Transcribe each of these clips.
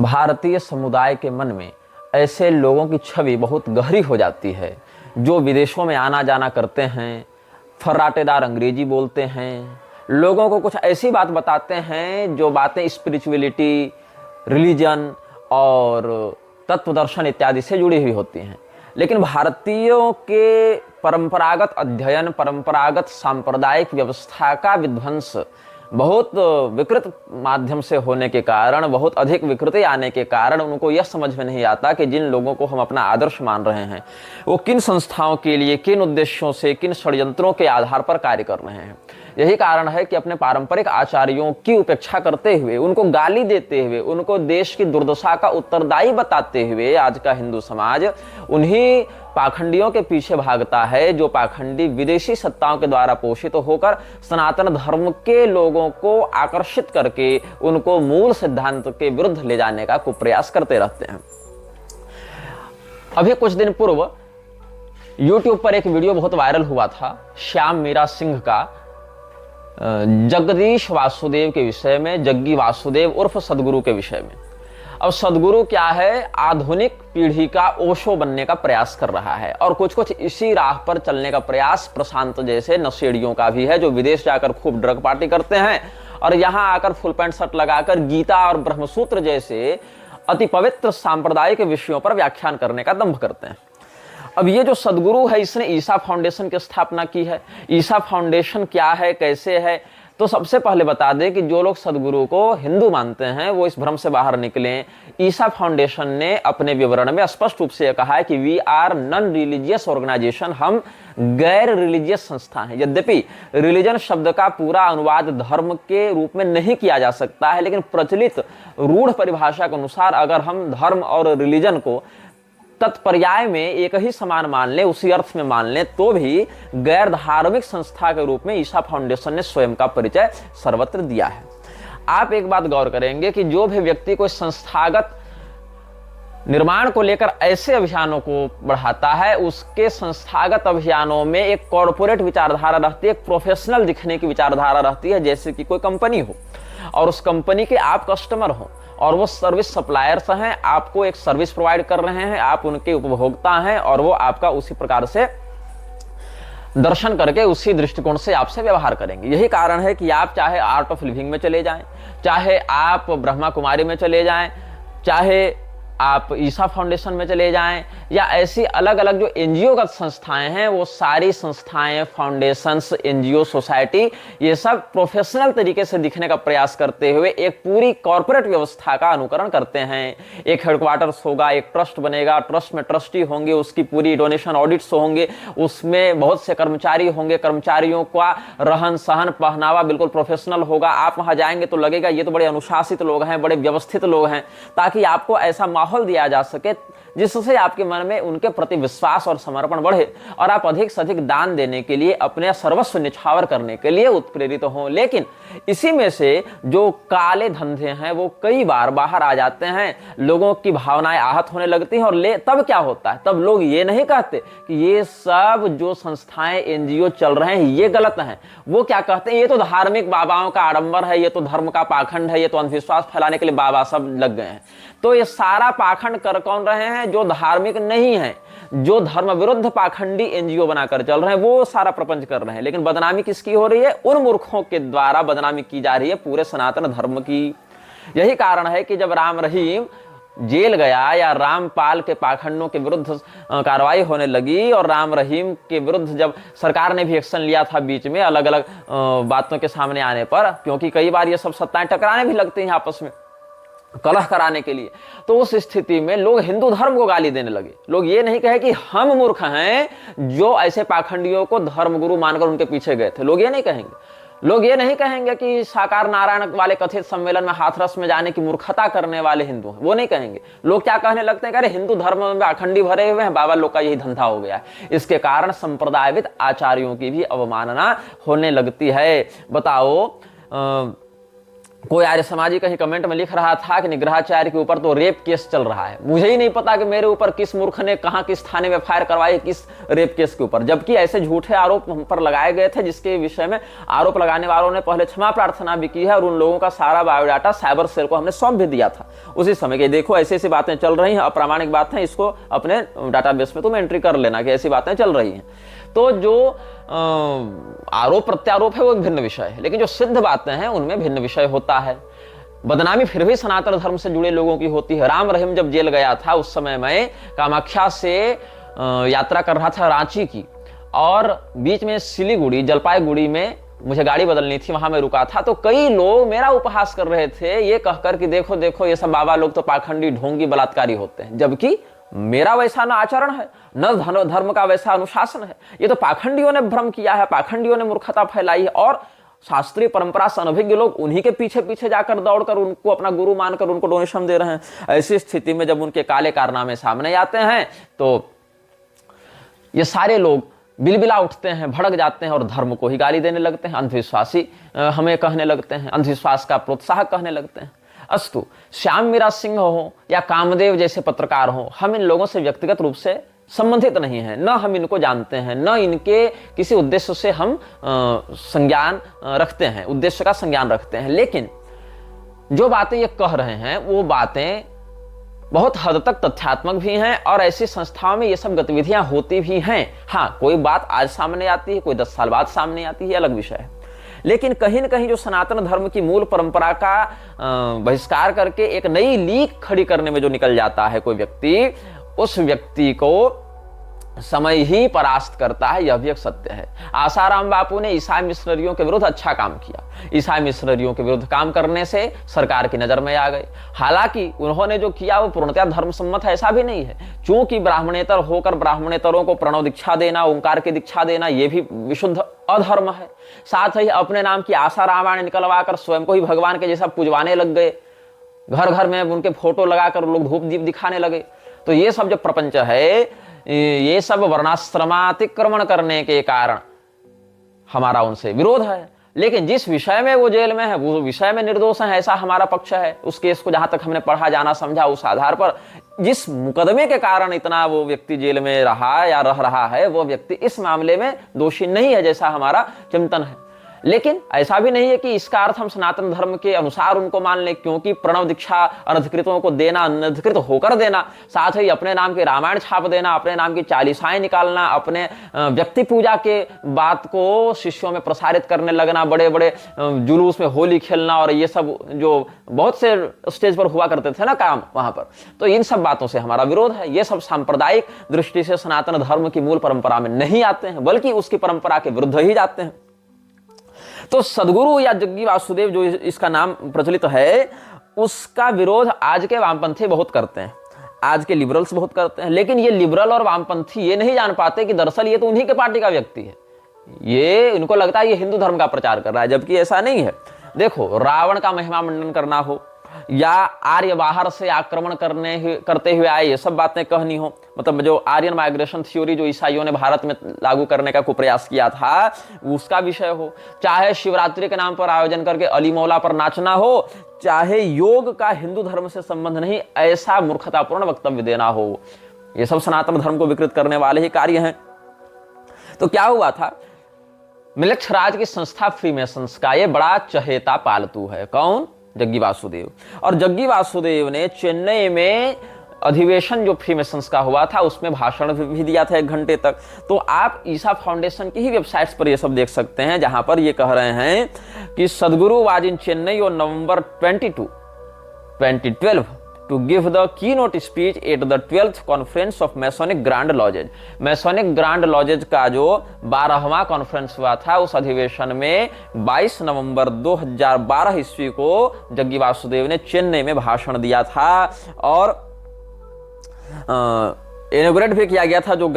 भारतीय समुदाय के मन में ऐसे लोगों की छवि बहुत गहरी हो जाती है जो विदेशों में आना जाना करते हैं, फर्राटेदार अंग्रेजी बोलते हैं, लोगों को कुछ ऐसी बात बताते हैं जो बातें स्पिरिचुअलिटी, रिलीजन और तत्व दर्शन इत्यादि से जुड़ी हुई होती हैं। लेकिन भारतीयों के परंपरागत अध्ययन, परंपरागत सांप्रदायिक व्यवस्था का विध्वंस बहुत विकृत माध्यम से होने के कारण, बहुत अधिक विकृति आने के कारण उनको यह समझ में नहीं आता कि जिन लोगों को हम अपना आदर्श मान रहे हैं वो किन संस्थाओं के लिए, किन उद्देश्यों से, किन षड्यंत्रों के आधार पर कार्य कर रहे हैं। यही कारण है कि अपने पारंपरिक आचार्यों की उपेक्षा करते हुए, उनको गाली देते हुए, उनको देश की दुर्दशा का उत्तरदायी बताते हुए आज का हिंदू समाज उन्हीं पाखंडियों के पीछे भागता है जो पाखंडी विदेशी सत्ताओं के द्वारा पोषित होकर सनातन धर्म के लोगों को आकर्षित करके उनको मूल सिद्धांत के विरुद्ध ले जाने का कुप्रयास करते रहते हैं। अभी कुछ दिन पूर्व YouTube पर एक वीडियो बहुत वायरल हुआ था श्याम मीरा सिंह का, जगदीश वासुदेव के विषय में, जग्गी वासुदेव उर्फ सदगुरु के विषय में। अब सदगुरु क्या है, आधुनिक पीढ़ी का ओशो बनने का प्रयास कर रहा है और कुछ कुछ इसी राह पर चलने का प्रयास प्रशांत जैसे नशेड़ियों का भी है जो विदेश जाकर खूब ड्रग पार्टी करते हैं और यहां आकर फुल पैंट शर्ट लगाकर गीता और ब्रह्मसूत्र जैसे अति पवित्र सांप्रदायिक विषयों पर व्याख्यान करने का दंभ करते हैं। अब ये जो सदगुरु है इसने ईसा फाउंडेशन की स्थापना की है। ईसा फाउंडेशन क्या है, कैसे है, तो सबसे पहले बता दें कि जो लोग सदगुरु को हिंदू मानते हैं वो इस भ्रम से बाहर निकलें। ईसा फाउंडेशन ने अपने विवरण में स्पष्ट रूप से कहा है कि we are non religious organization, हम गैर रिलीजियस संस्था हैं। यद्यपि रिलीजन शब्द का पूरा अनुवाद धर्म के रूप में नहीं किया जा सकता है, लेकिन प्रचलित रूढ़ परिभाषा के अनुसार अगर हम धर्म और रिलीजन को तत्पर्याय में एक ही समान मान लें, उसी अर्थ में मान लें, तो भी गैर धार्मिक संस्था के रूप में ईसा फाउंडेशन ने स्वयं का परिचय सर्वत्र दिया है। आप एक बात गौर करेंगे कि जो भी व्यक्ति कोई संस्थागत निर्माण को लेकर ऐसे अभियानों को बढ़ाता है, उसके संस्थागत अभियानों में एक कॉर्पोरेट विचारधारा रहती है, एक प्रोफेशनल दिखने की विचारधारा रहती है, जैसे कि कोई कंपनी हो और उस कंपनी के आप कस्टमर हो और वो सर्विस सप्लायर्स हैं, आपको एक सर्विस प्रोवाइड कर रहे हैं, आप उनके उपभोक्ता हैं और वो आपका उसी प्रकार से दर्शन करके उसी दृष्टिकोण से आपसे व्यवहार करेंगे। यही कारण है कि आप चाहे आर्ट ऑफ लिविंग में चले जाएं, चाहे आप ब्रह्मा कुमारी में चले जाएं, चाहे आप ईसा फाउंडेशन में चले जाएं या ऐसी अलग अलग जो एनजीओगत संस्थाएं हैं, वो सारी संस्थाएं, फाउंडेशंस, एनजीओ, सोसाइटी, ये सब प्रोफेशनल तरीके से दिखने का प्रयास करते हुए एक पूरी कॉर्पोरेट व्यवस्था का अनुकरण करते हैं। एक हेडक्वार्टर्स होगा, एक ट्रस्ट बनेगा, ट्रस्ट में ट्रस्टी होंगे, उसकी पूरी डोनेशन ऑडिट्स होंगे, उसमें बहुत से कर्मचारी होंगे, कर्मचारियों का रहन सहन पहनावा बिल्कुल प्रोफेशनल होगा। आप वहां जाएंगे तो लगेगा ये तो बड़े अनुशासित लोग हैं, बड़े व्यवस्थित लोग हैं, ताकि आपको ऐसा माहौल दिया जा सके जिससे आपके मन में उनके प्रति विश्वास और समर्पण बढ़े और आप अधिक से अधिक दान देने के लिए, अपने सर्वस्व निछावर करने के लिए उत्प्रेरित हों। लेकिन इसी में से जो काले धंधे हैं वो कई बार बाहर आ जाते हैं, लोगों की भावनाएं आहत होने लगती हैं और तब क्या होता है, तब लोग ये नहीं कहते कि ये सब जो संस्थाएं, एनजीओ चल रहे हैं ये गलत हैं। वो क्या कहते हैं, ये तो धार्मिक बाबाओं का आडंबर है, ये तो धर्म का पाखंड है, ये तो अंधविश्वास फैलाने के लिए बाबा सब लग गए हैं। तो ये सारा पाखंड कर कौन रहे हैं, जो धार्मिक नहीं है, जो धर्म विरुद्ध पाखंडी एनजीओ बनाकर चल रहे हैं, वो सारा प्रपंच कर रहे हैं। लेकिन बदनामी किसकी हो रही है, उन मूर्खों के द्वारा बदनामी की जा रही है पूरे सनातन धर्म की। यही कारण है कि जब राम रहीम जेल गया या रामपाल के पाखंडों के विरुद्ध कार्रवाई होने लगी और राम रहीम के विरुद्ध जब सरकार ने भी एक्शन लिया था बीच में अलग अलग बातों के सामने आने पर, क्योंकि कई बार ये सब सत्ताएं टकराने भी लगती हैं आपस में कलह कराने के लिए, तो उस स्थिति में लोग हिंदू धर्म को गाली देने लगे। लोग ये नहीं कहे कि हम मूर्ख हैं जो ऐसे पाखंडियों को धर्मगुरु मानकर उनके पीछे गए थे, लोग ये नहीं कहेंगे। लोग ये नहीं कहेंगे कि साकार नारायण वाले कथित सम्मेलन में हाथरस में जाने की मूर्खता करने वाले हिंदू हैं, वो नहीं कहेंगे। लोग क्या कहने लगते हैं कि अरे हिंदू धर्म में पाखंडी भरे हुए हैं, बाबा लोग का यही धंधा हो गया है। इसके कारण संप्रदायविद आचार्यों की भी अवमानना होने लगती है। बताओ कोई आर्य समाजी कहीं कमेंट में लिख रहा था कि निग्रहाचार्य के ऊपर तो रेप केस चल रहा है। मुझे ही नहीं पता कि मेरे ऊपर किस मूर्ख ने कहां किस थाने में फायर करवाई किस रेप केस के ऊपर, जबकि ऐसे झूठे आरोप हम पर लगाए गए थे जिसके विषय में आरोप लगाने वालों ने पहले क्षमा प्रार्थना भी की है और उन लोगों का सारा बायोडाटा साइबर सेल को हमने सौंप भी दिया था उसी समय के। देखो ऐसी ऐसी बातें चल रही हैं, अप्रामाणिक बात है, इसको अपने डाटाबेस में तुम एंट्री कर लेना कि ऐसी बातें चल रही हैं। तो जो आरोप प्रत्यारोप है वो एक भिन्न विषय है, लेकिन जो सिद्ध बातें हैं उनमें भिन्न विषय होता है। बदनामी फिर भी सनातन धर्म से जुड़े लोगों की होती है। राम रहीम जब जेल गया था उस समय मैं कामाख्या से यात्रा कर रहा था रांची की, और बीच में सिलीगुड़ी जलपाईगुड़ी में मुझे गाड़ी बदलनी थी, वहां मैं रुका था। तो कई लोग मेरा उपहास कर रहे थे ये कहकर कि देखो देखो ये सब बाबा लोग तो पाखंडी ढोंगी बलात्कारी होते हैं, जबकि मेरा वैसा न आचरण है न धर्म का वैसा अनुशासन है। ये तो पाखंडियों ने भ्रम किया है, पाखंडियों ने मूर्खता फैलाई है, और शास्त्रीय परंपरा से अनभिज्ञ लोग उन्हीं के पीछे पीछे जाकर दौड़कर उनको अपना गुरु मानकर उनको डोनेशन दे रहे हैं। ऐसी स्थिति में जब उनके काले कारनामे सामने आते हैं तो ये सारे लोग बिलबिला उठते हैं, भड़क जाते हैं और धर्म को ही गाली देने लगते हैं, अंधविश्वासी हमें कहने लगते हैं, अंधविश्वास का प्रोत्साहक कहने लगते हैं। अस्तु, श्याम मीरा सिंह हो या कामदेव जैसे पत्रकार हो, हम इन लोगों से व्यक्तिगत रूप से संबंधित नहीं है, न हम इनको जानते हैं, न इनके किसी उद्देश्य से हम संज्ञान रखते हैं, उद्देश्य का संज्ञान रखते हैं। लेकिन जो बातें ये कह रहे हैं वो बातें बहुत हद तक तथ्यात्मक भी हैं और ऐसी संस्थाओं में ये सब गतिविधियां होती भी हैं। हाँ, कोई बात आज सामने आती है, कोई 10 साल बाद सामने आती है, अलग विषय है। लेकिन कहीं न कहीं जो सनातन धर्म की मूल परंपरा का बहिष्कार करके एक नई लीक खड़ी करने में जो निकल जाता है कोई व्यक्ति, उस व्यक्ति को समय ही परास्त करता है, यह भी एक सत्य है। आसाराम बापू ने ईसाई मिशनरियों के विरुद्ध अच्छा काम किया। ईसाई मिशनरियों के विरुद्ध काम करने से सरकार की नजर में आ गए। हालांकि उन्होंने जो किया वो पूर्णतः धर्म सम्मत है ऐसा भी नहीं है, क्योंकि ब्राह्मणेतर होकर ब्राह्मणेतरों को प्रणव दीक्षा देना, ओंकार की दीक्षा देना, यह भी विशुद्ध अधर्म है। साथ ही अपने नाम की आशा रामायण निकलवा कर स्वयं को ही भगवान के जैसा पुजवाने लग गए, घर घर में उनके फोटो लगाकर लोग धूप दीप दिखाने लगे। तो ये सब जो प्रपंच है, ये सब वर्णाश्रमातिक्रमण करने के कारण हमारा उनसे विरोध है। लेकिन जिस विषय में वो जेल में है वो विषय में निर्दोष है, ऐसा हमारा पक्ष है। उस केस को जहां तक हमने पढ़ा जाना समझा, उस आधार पर जिस मुकदमे के कारण इतना वो व्यक्ति जेल में रहा या रह रहा है, वो व्यक्ति इस मामले में दोषी नहीं है, जैसा हमारा चिंतन है। लेकिन ऐसा भी नहीं है कि इसका अर्थ हम सनातन धर्म के अनुसार उनको मान लें, क्योंकि प्रणव दीक्षा अनधिकृतों को देना, अनधिकृत होकर देना, साथ ही अपने नाम के रामायण छाप देना, अपने नाम की चालीसाएं निकालना, अपने व्यक्ति पूजा के बात को शिष्यों में प्रसारित करने लगना, बड़े बड़े जुलूस में होली खेलना, और ये सब जो बहुत से स्टेज पर हुआ करते थे ना काम वहां पर, तो इन सब बातों से हमारा विरोध है। ये सब सांप्रदायिक दृष्टि से सनातन धर्म की मूल परंपरा में नहीं आते हैं, बल्कि उसकी परंपरा के विरुद्ध ही जाते हैं। तो सदगुरु या जग्गी वासुदेव जो इसका नाम प्रचलित है, उसका विरोध आज के वामपंथी बहुत करते हैं, आज के लिबरल्स बहुत करते हैं। लेकिन ये लिबरल और वामपंथी ये नहीं जान पाते कि दरअसल ये तो उन्हीं के पार्टी का व्यक्ति है। ये इनको लगता है ये हिंदू धर्म का प्रचार कर रहा है, जबकि ऐसा नहीं है। देखो, रावण का महिमा मंडन करना हो या आर्य बाहर से आक्रमण करते हुए आए, ये सब बातें कहनी हो, मतलब जो आर्यन माइग्रेशन थ्योरी जो ईसाइयों ने भारत में लागू करने का प्रयास किया था, उसका विषय हो, चाहे शिवरात्रि के नाम पर आयोजन करके अली मौला पर नाचना हो, चाहे योग का हिंदू धर्म से संबंध नहीं ऐसा मूर्खतापूर्ण वक्तव्य देना हो, ये सब सनातन धर्म को विकृत करने वाले ही कार्य हैं। तो क्या हुआ था, मिलक्षराज की संस्था फ्रीमेसन्स का ये बड़ा चहेता पालतू है। कौन? जग्गी वासुदेव। और जग्गी वासुदेव ने चेन्नई में अधिवेशन जो फ्रीमेसन्स का हुआ था उसमें भाषण भी दिया था 1 घंटे तक। तो आप ईसा फाउंडेशन की ही वेबसाइट्स पर ये सब देख सकते हैं, जहां पर ये कह रहे हैं कि सदगुरु was in Chennai on November 22, 2012 to give the keynote speech at the 12th conference of Masonic Grand Lodges। Masonic Grand Lodges का जो 12वां कॉन्फ्रेंस हुआ था, उस अधिवेशन में 22 नवंबर 2012 ईस्वी को जग्गी वासुदेव ने चेन्नई में भाषण दिया था और इनॉग्रेट भी किया गया था जो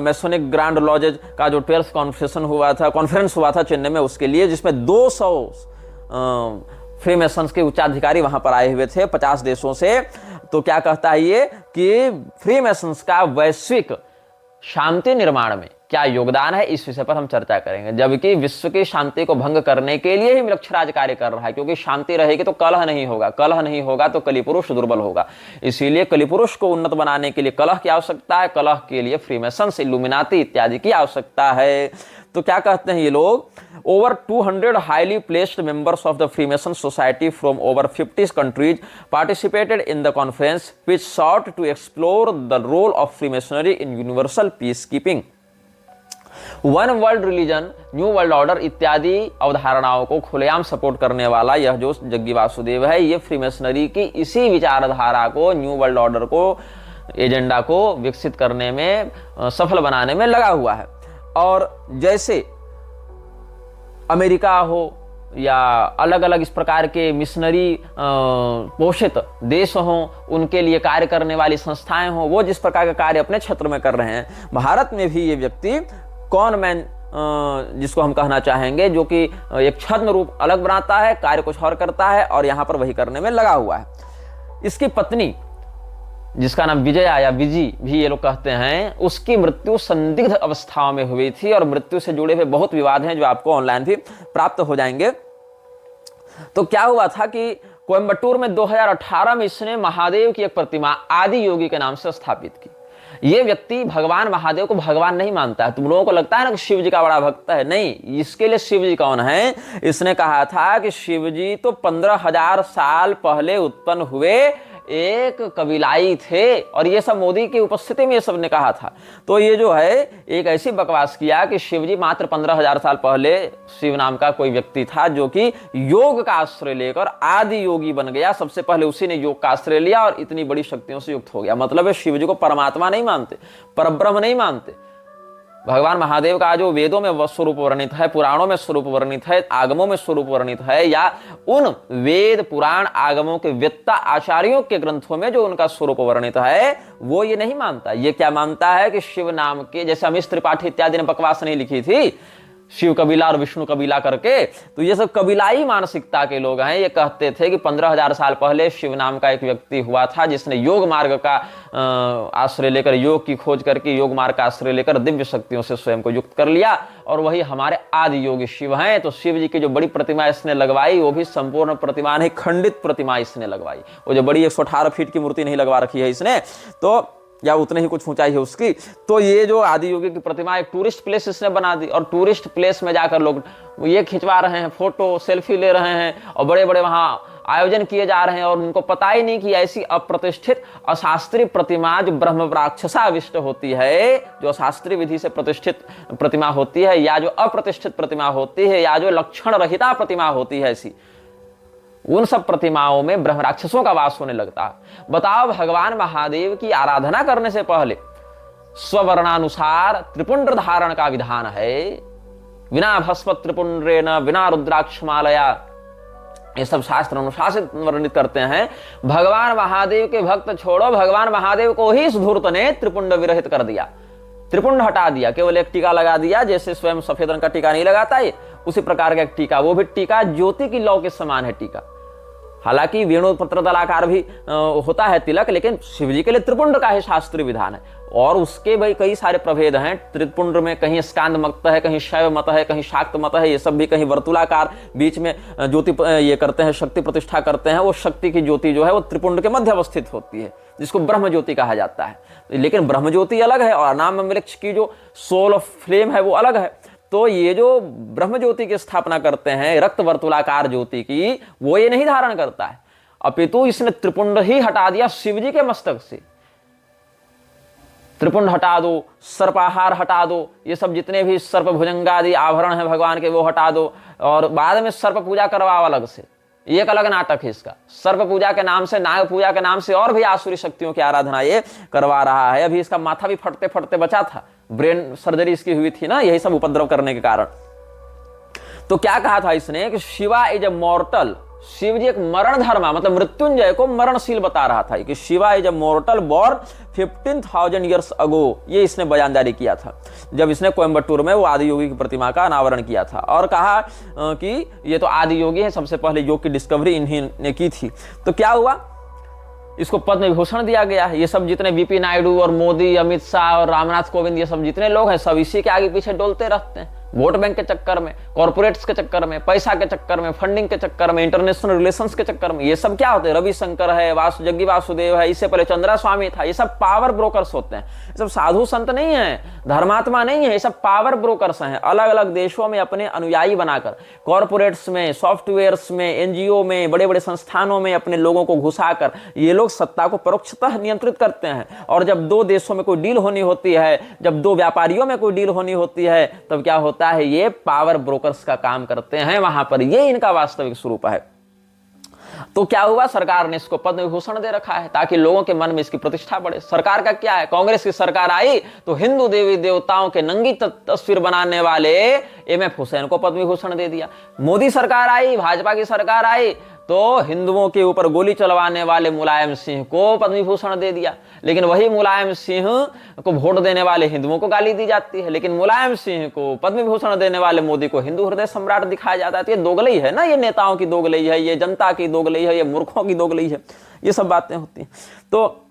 मैसोनिक ग्रैंड लॉजेज का जो 12th कॉन्फ्रेंस हुआ था चेन्नई में, उसके लिए, जिसमें 200 फ्रीमेसन्स के उच्चाधिकारी वहां पर आए हुए थे 50 देशों से। तो क्या कहता है ये कि फ्रीमेसन्स का वैश्विक शांति निर्माण में क्या योगदान है, इस विषय पर हम चर्चा करेंगे। जबकि विश्व की शांति को भंग करने के लिए ही मिलक्षराज कार्य कर रहा है, क्योंकि शांति रहेगी तो कलह नहीं होगा, कलह नहीं होगा तो कलिपुरुष दुर्बल होगा। इसीलिए कलिपुरुष को उन्नत बनाने के लिए कलह की आवश्यकता है, कलह के लिए फ्रीमेसन्स, इल्यूमिनाती इत्यादि की आवश्यकता है। तो क्या कहते हैं ये लोग, over 200 highly placed members of the Freemason Society from over 50 countries participated in the conference, which sought to explore the role of Freemasonry in universal peacekeeping. One world religion, new world order इत्यादि अवधारणाओं को खुलेआम support करने वाला यह जो जग्गी वासुदेव है, ये फ्रीमेसनरी की इसी विचारधारा को, न्यू वर्ल्ड ऑर्डर को, एजेंडा को विकसित करने में, सफल बनाने में लगा हुआ है। और जैसे अमेरिका हो या अलग अलग इस प्रकार के मिशनरी पोषित देश हों, उनके लिए कार्य करने वाली संस्थाएं हों, वो जिस प्रकार का कार्य अपने क्षेत्र में कर रहे हैं, भारत में भी ये व्यक्ति कॉन मैन, जिसको हम कहना चाहेंगे, जो कि एक छद्म रूप अलग बनाता है, कार्य कुछ और करता है और यहां पर वही करने में लगा हुआ है। इसकी पत्नी, जिसका नाम विजया या विजी भी ये लोग कहते हैं, उसकी मृत्यु संदिग्ध अवस्थाओं में हुई थी और मृत्यु से जुड़े हुए बहुत विवाद हैं जो आपको ऑनलाइन भी प्राप्त हो जाएंगे। तो क्या हुआ था कि कोयम्बटूर में 2018 में इसने महादेव की एक प्रतिमा आदि योगी के नाम से स्थापित की। ये व्यक्ति भगवान महादेव को भगवान नहीं मानता है। तुम लोगों को लगता है ना कि शिव जी का बड़ा भक्त है, नहीं। इसके लिए शिव जी कौन है? इसने कहा था कि शिव जी तो 15,000 साल पहले उत्पन्न हुए एक कबीलाई थे, और ये सब मोदी की उपस्थिति में ये सब ने कहा था। तो ये जो है एक ऐसी बकवास किया कि शिवजी मात्र 15,000 साल पहले शिव नाम का कोई व्यक्ति था जो कि योग का आश्रय लेकर आदि योगी बन गया। सबसे पहले उसी ने योग का आश्रय लिया और इतनी बड़ी शक्तियों से युक्त हो गया। मतलब है शिवजी को परमात्मा नहीं मानते, परब्रह्म नहीं मानते। भगवान महादेव का जो वेदों में स्वरूप वर्णित है, पुराणों में स्वरूप वर्णित है, आगमों में स्वरूप वर्णित है, या उन वेद पुराण आगमों के वेत्ता आचार्यों के ग्रंथों में जो उनका स्वरूप वर्णित है, वो ये नहीं मानता। ये क्या मानता है कि शिव नाम के, जैसे अमीश त्रिपाठी इत्यादि ने बकवास नहीं लिखी थी, शिव कबीला और विष्णु कबीला करके, तो ये सब कबीलाई मानसिकता के लोग हैं। ये कहते थे कि 15,000 साल पहले शिव नाम का एक व्यक्ति हुआ था जिसने योग मार्ग का आश्रय लेकर, योग की खोज करके योग मार्ग का आश्रय लेकर दिव्य शक्तियों से स्वयं को युक्त कर लिया, और वही हमारे आदि योगी शिव हैं। तो शिव जी की जो बड़ी प्रतिमा इसने लगवाई, वो भी संपूर्ण प्रतिमा नहीं, खंडित प्रतिमा इसने लगवाई। वो जो बड़ी 118 फीट की मूर्ति नहीं लगवा रखी है इसने, तो या उतने ही कुछ ऊंचाई है उसकी। तो ये जो आदि योगी की प्रतिमा एक टूरिस्ट प्लेस इसने बना दी, और टूरिस्ट प्लेस में जाकर लोग ये खिंचवा रहे हैं, फोटो सेल्फी ले रहे हैं, और बड़े बड़े वहां आयोजन किए जा रहे हैं, और उनको पता ही नहीं कि ऐसी अप्रतिष्ठित अशास्त्रीय प्रतिमा जो ब्रह्म राक्षसाविष्ट होती है, जो शास्त्रीय विधि से प्रतिष्ठित प्रतिमा होती है, या जो अप्रतिष्ठित प्रतिमा होती है, या जो लक्षण रहिता प्रतिमा होती है, ऐसी उन सब प्रतिमाओं में ब्रह्म राक्षसों का वास होने लगता है। बताओ, भगवान महादेव की आराधना करने से पहले स्ववर्णानुसार त्रिपुंड धारण का विधान है। बिना भस्म त्रिपुंड्रेण बिना रुद्राक्षमालया, ये सब शास्त्र अनुशासित वर्णित करते हैं। भगवान महादेव के भक्त छोड़ो, भगवान महादेव को ही इस धूर्त ने त्रिपुंड विरहित कर दिया, त्रिपुंड हटा दिया, केवल एक टीका लगा दिया। जैसे स्वयं सफेद रंग का टीका नहीं लगाता है, उसी प्रकार का एक टीका, वो भी टीका ज्योति की लौ के समान है टीका। हालांकि वेणु पत्र दलाकार भी होता है तिलक, लेकिन शिवजी के लिए त्रिपुंड का ही शास्त्रीय विधान है। और उसके भाई कई सारे प्रभेद हैं त्रिपुंड में, कहीं स्कांद मत है, कहीं शैव मत है, कहीं शाक्त मत है, ये सब भी, कहीं वर्तुलाकार बीच में ज्योति ये करते हैं, शक्ति प्रतिष्ठा करते हैं। वो शक्ति की ज्योति जो है वो त्रिपुंड के मध्य अवस्थित होती है, जिसको ब्रह्म ज्योति कहा जाता है। लेकिन ब्रह्म ज्योति अलग है और अनाम वृक्ष की जो सोल ऑफ फ्लेम है वो अलग है। तो ये जो ब्रह्म ज्योति की स्थापना करते हैं, रक्त वर्तुलाकार ज्योति की, वो ये नहीं धारण करता है, अपितु इसने त्रिपुंड ही हटा दिया शिवजी के मस्तक से। त्रिपुंड हटा दो, सर्पाहार हटा दो, ये सब जितने भी सर्प भुजंगादि आभरण है भगवान के वो हटा दो, और बाद में सर्प पूजा करवाओ अलग से। एक अलग नाटक है इसका, सर्प पूजा के नाम से, नाग पूजा के नाम से और भी आसुरी शक्तियों की आराधना ये करवा रहा है। अभी इसका माथा भी फटते फटते बचा था, ब्रेन सर्जरी इसकी हुई थी ना, यही सब उपद्रव करने के कारण। तो क्या कहा था इसने कि Shiva is a mortal, Shiv ji एक मरण धर्मा, मतलब मृत्युंजय को मरणशील बता रहा था कि Shiva is a मॉर्टल born 15,000 years ago. ये इसने बयान जारी किया था जब इसने कोयम्बटूर में वो आदि योगी की प्रतिमा का अनावरण किया था, और कहा कि ये तो आदि योगी है, सबसे पहले योग की डिस्कवरी इन्हीं ने की थी। तो क्या हुआ, इसको पद्म विभूषण दिया गया है। ये सब जितने वीपी नायडू और मोदी, अमित शाह और रामनाथ कोविंद, ये सब जितने लोग हैं सब इसी के आगे पीछे डोलते रहते हैं, वोट बैंक के चक्कर में, कॉर्पोरेट्स के चक्कर में, पैसा के चक्कर में, फंडिंग के चक्कर में, इंटरनेशनल रिलेशंस के चक्कर में। ये सब क्या होते हैं? रविशंकर है, जग्गी वासुदेव है, इससे पहले चंद्रा स्वामी था। ये सब पावर ब्रोकर्स होते हैं। ये सब साधु संत नहीं है, धर्मात्मा नहीं है, ये सब पावर ब्रोकर्स हैं। अलग अलग देशों में अपने अनुयायी बनाकर, कॉर्पोरेट्स में, सॉफ्टवेयर्स में, एनजीओ में, बड़े बड़े संस्थानों में अपने लोगों को घुसाकर ये लोग सत्ता को परोक्षतः नियंत्रित करते हैं। और जब दो देशों में कोई डील होनी होती है, जब दो व्यापारियों में कोई डील होनी होती है, तब क्या होता है? ये पावर ब्रोकर्स का काम करते हैं वहां पर। ये इनका वास्तविक स्वरूप है। तो क्या हुआ? सरकार ने इसको पद्म विभूषण दे रखा है ताकि लोगों के मन में इसकी प्रतिष्ठा बढ़े। सरकार का क्या है? कांग्रेस की सरकार आई तो हिंदू देवी देवताओं के नंगी तस्वीर बनाने वाले एमएफ हुसैन को पद्म विभूषण दे दिया। मोदी सरकार आई, भाजपा की सरकार आई तो हिंदुओं के ऊपर गोली चलवाने वाले मुलायम सिंह को पद्म विभूषण दे दिया। लेकिन वही मुलायम सिंह को वोट देने वाले हिंदुओं को गाली दी जाती है, लेकिन मुलायम सिंह को पद्म विभूषण देने वाले मोदी को हिंदू हृदय सम्राट दिखाया जाता है। तो ये दोगलई है ना, ये नेताओं की दोगलई है, ये जनता की दोगलई है, ये मूर्खों की दोगलई है। ये सब बातें होती हैं। तो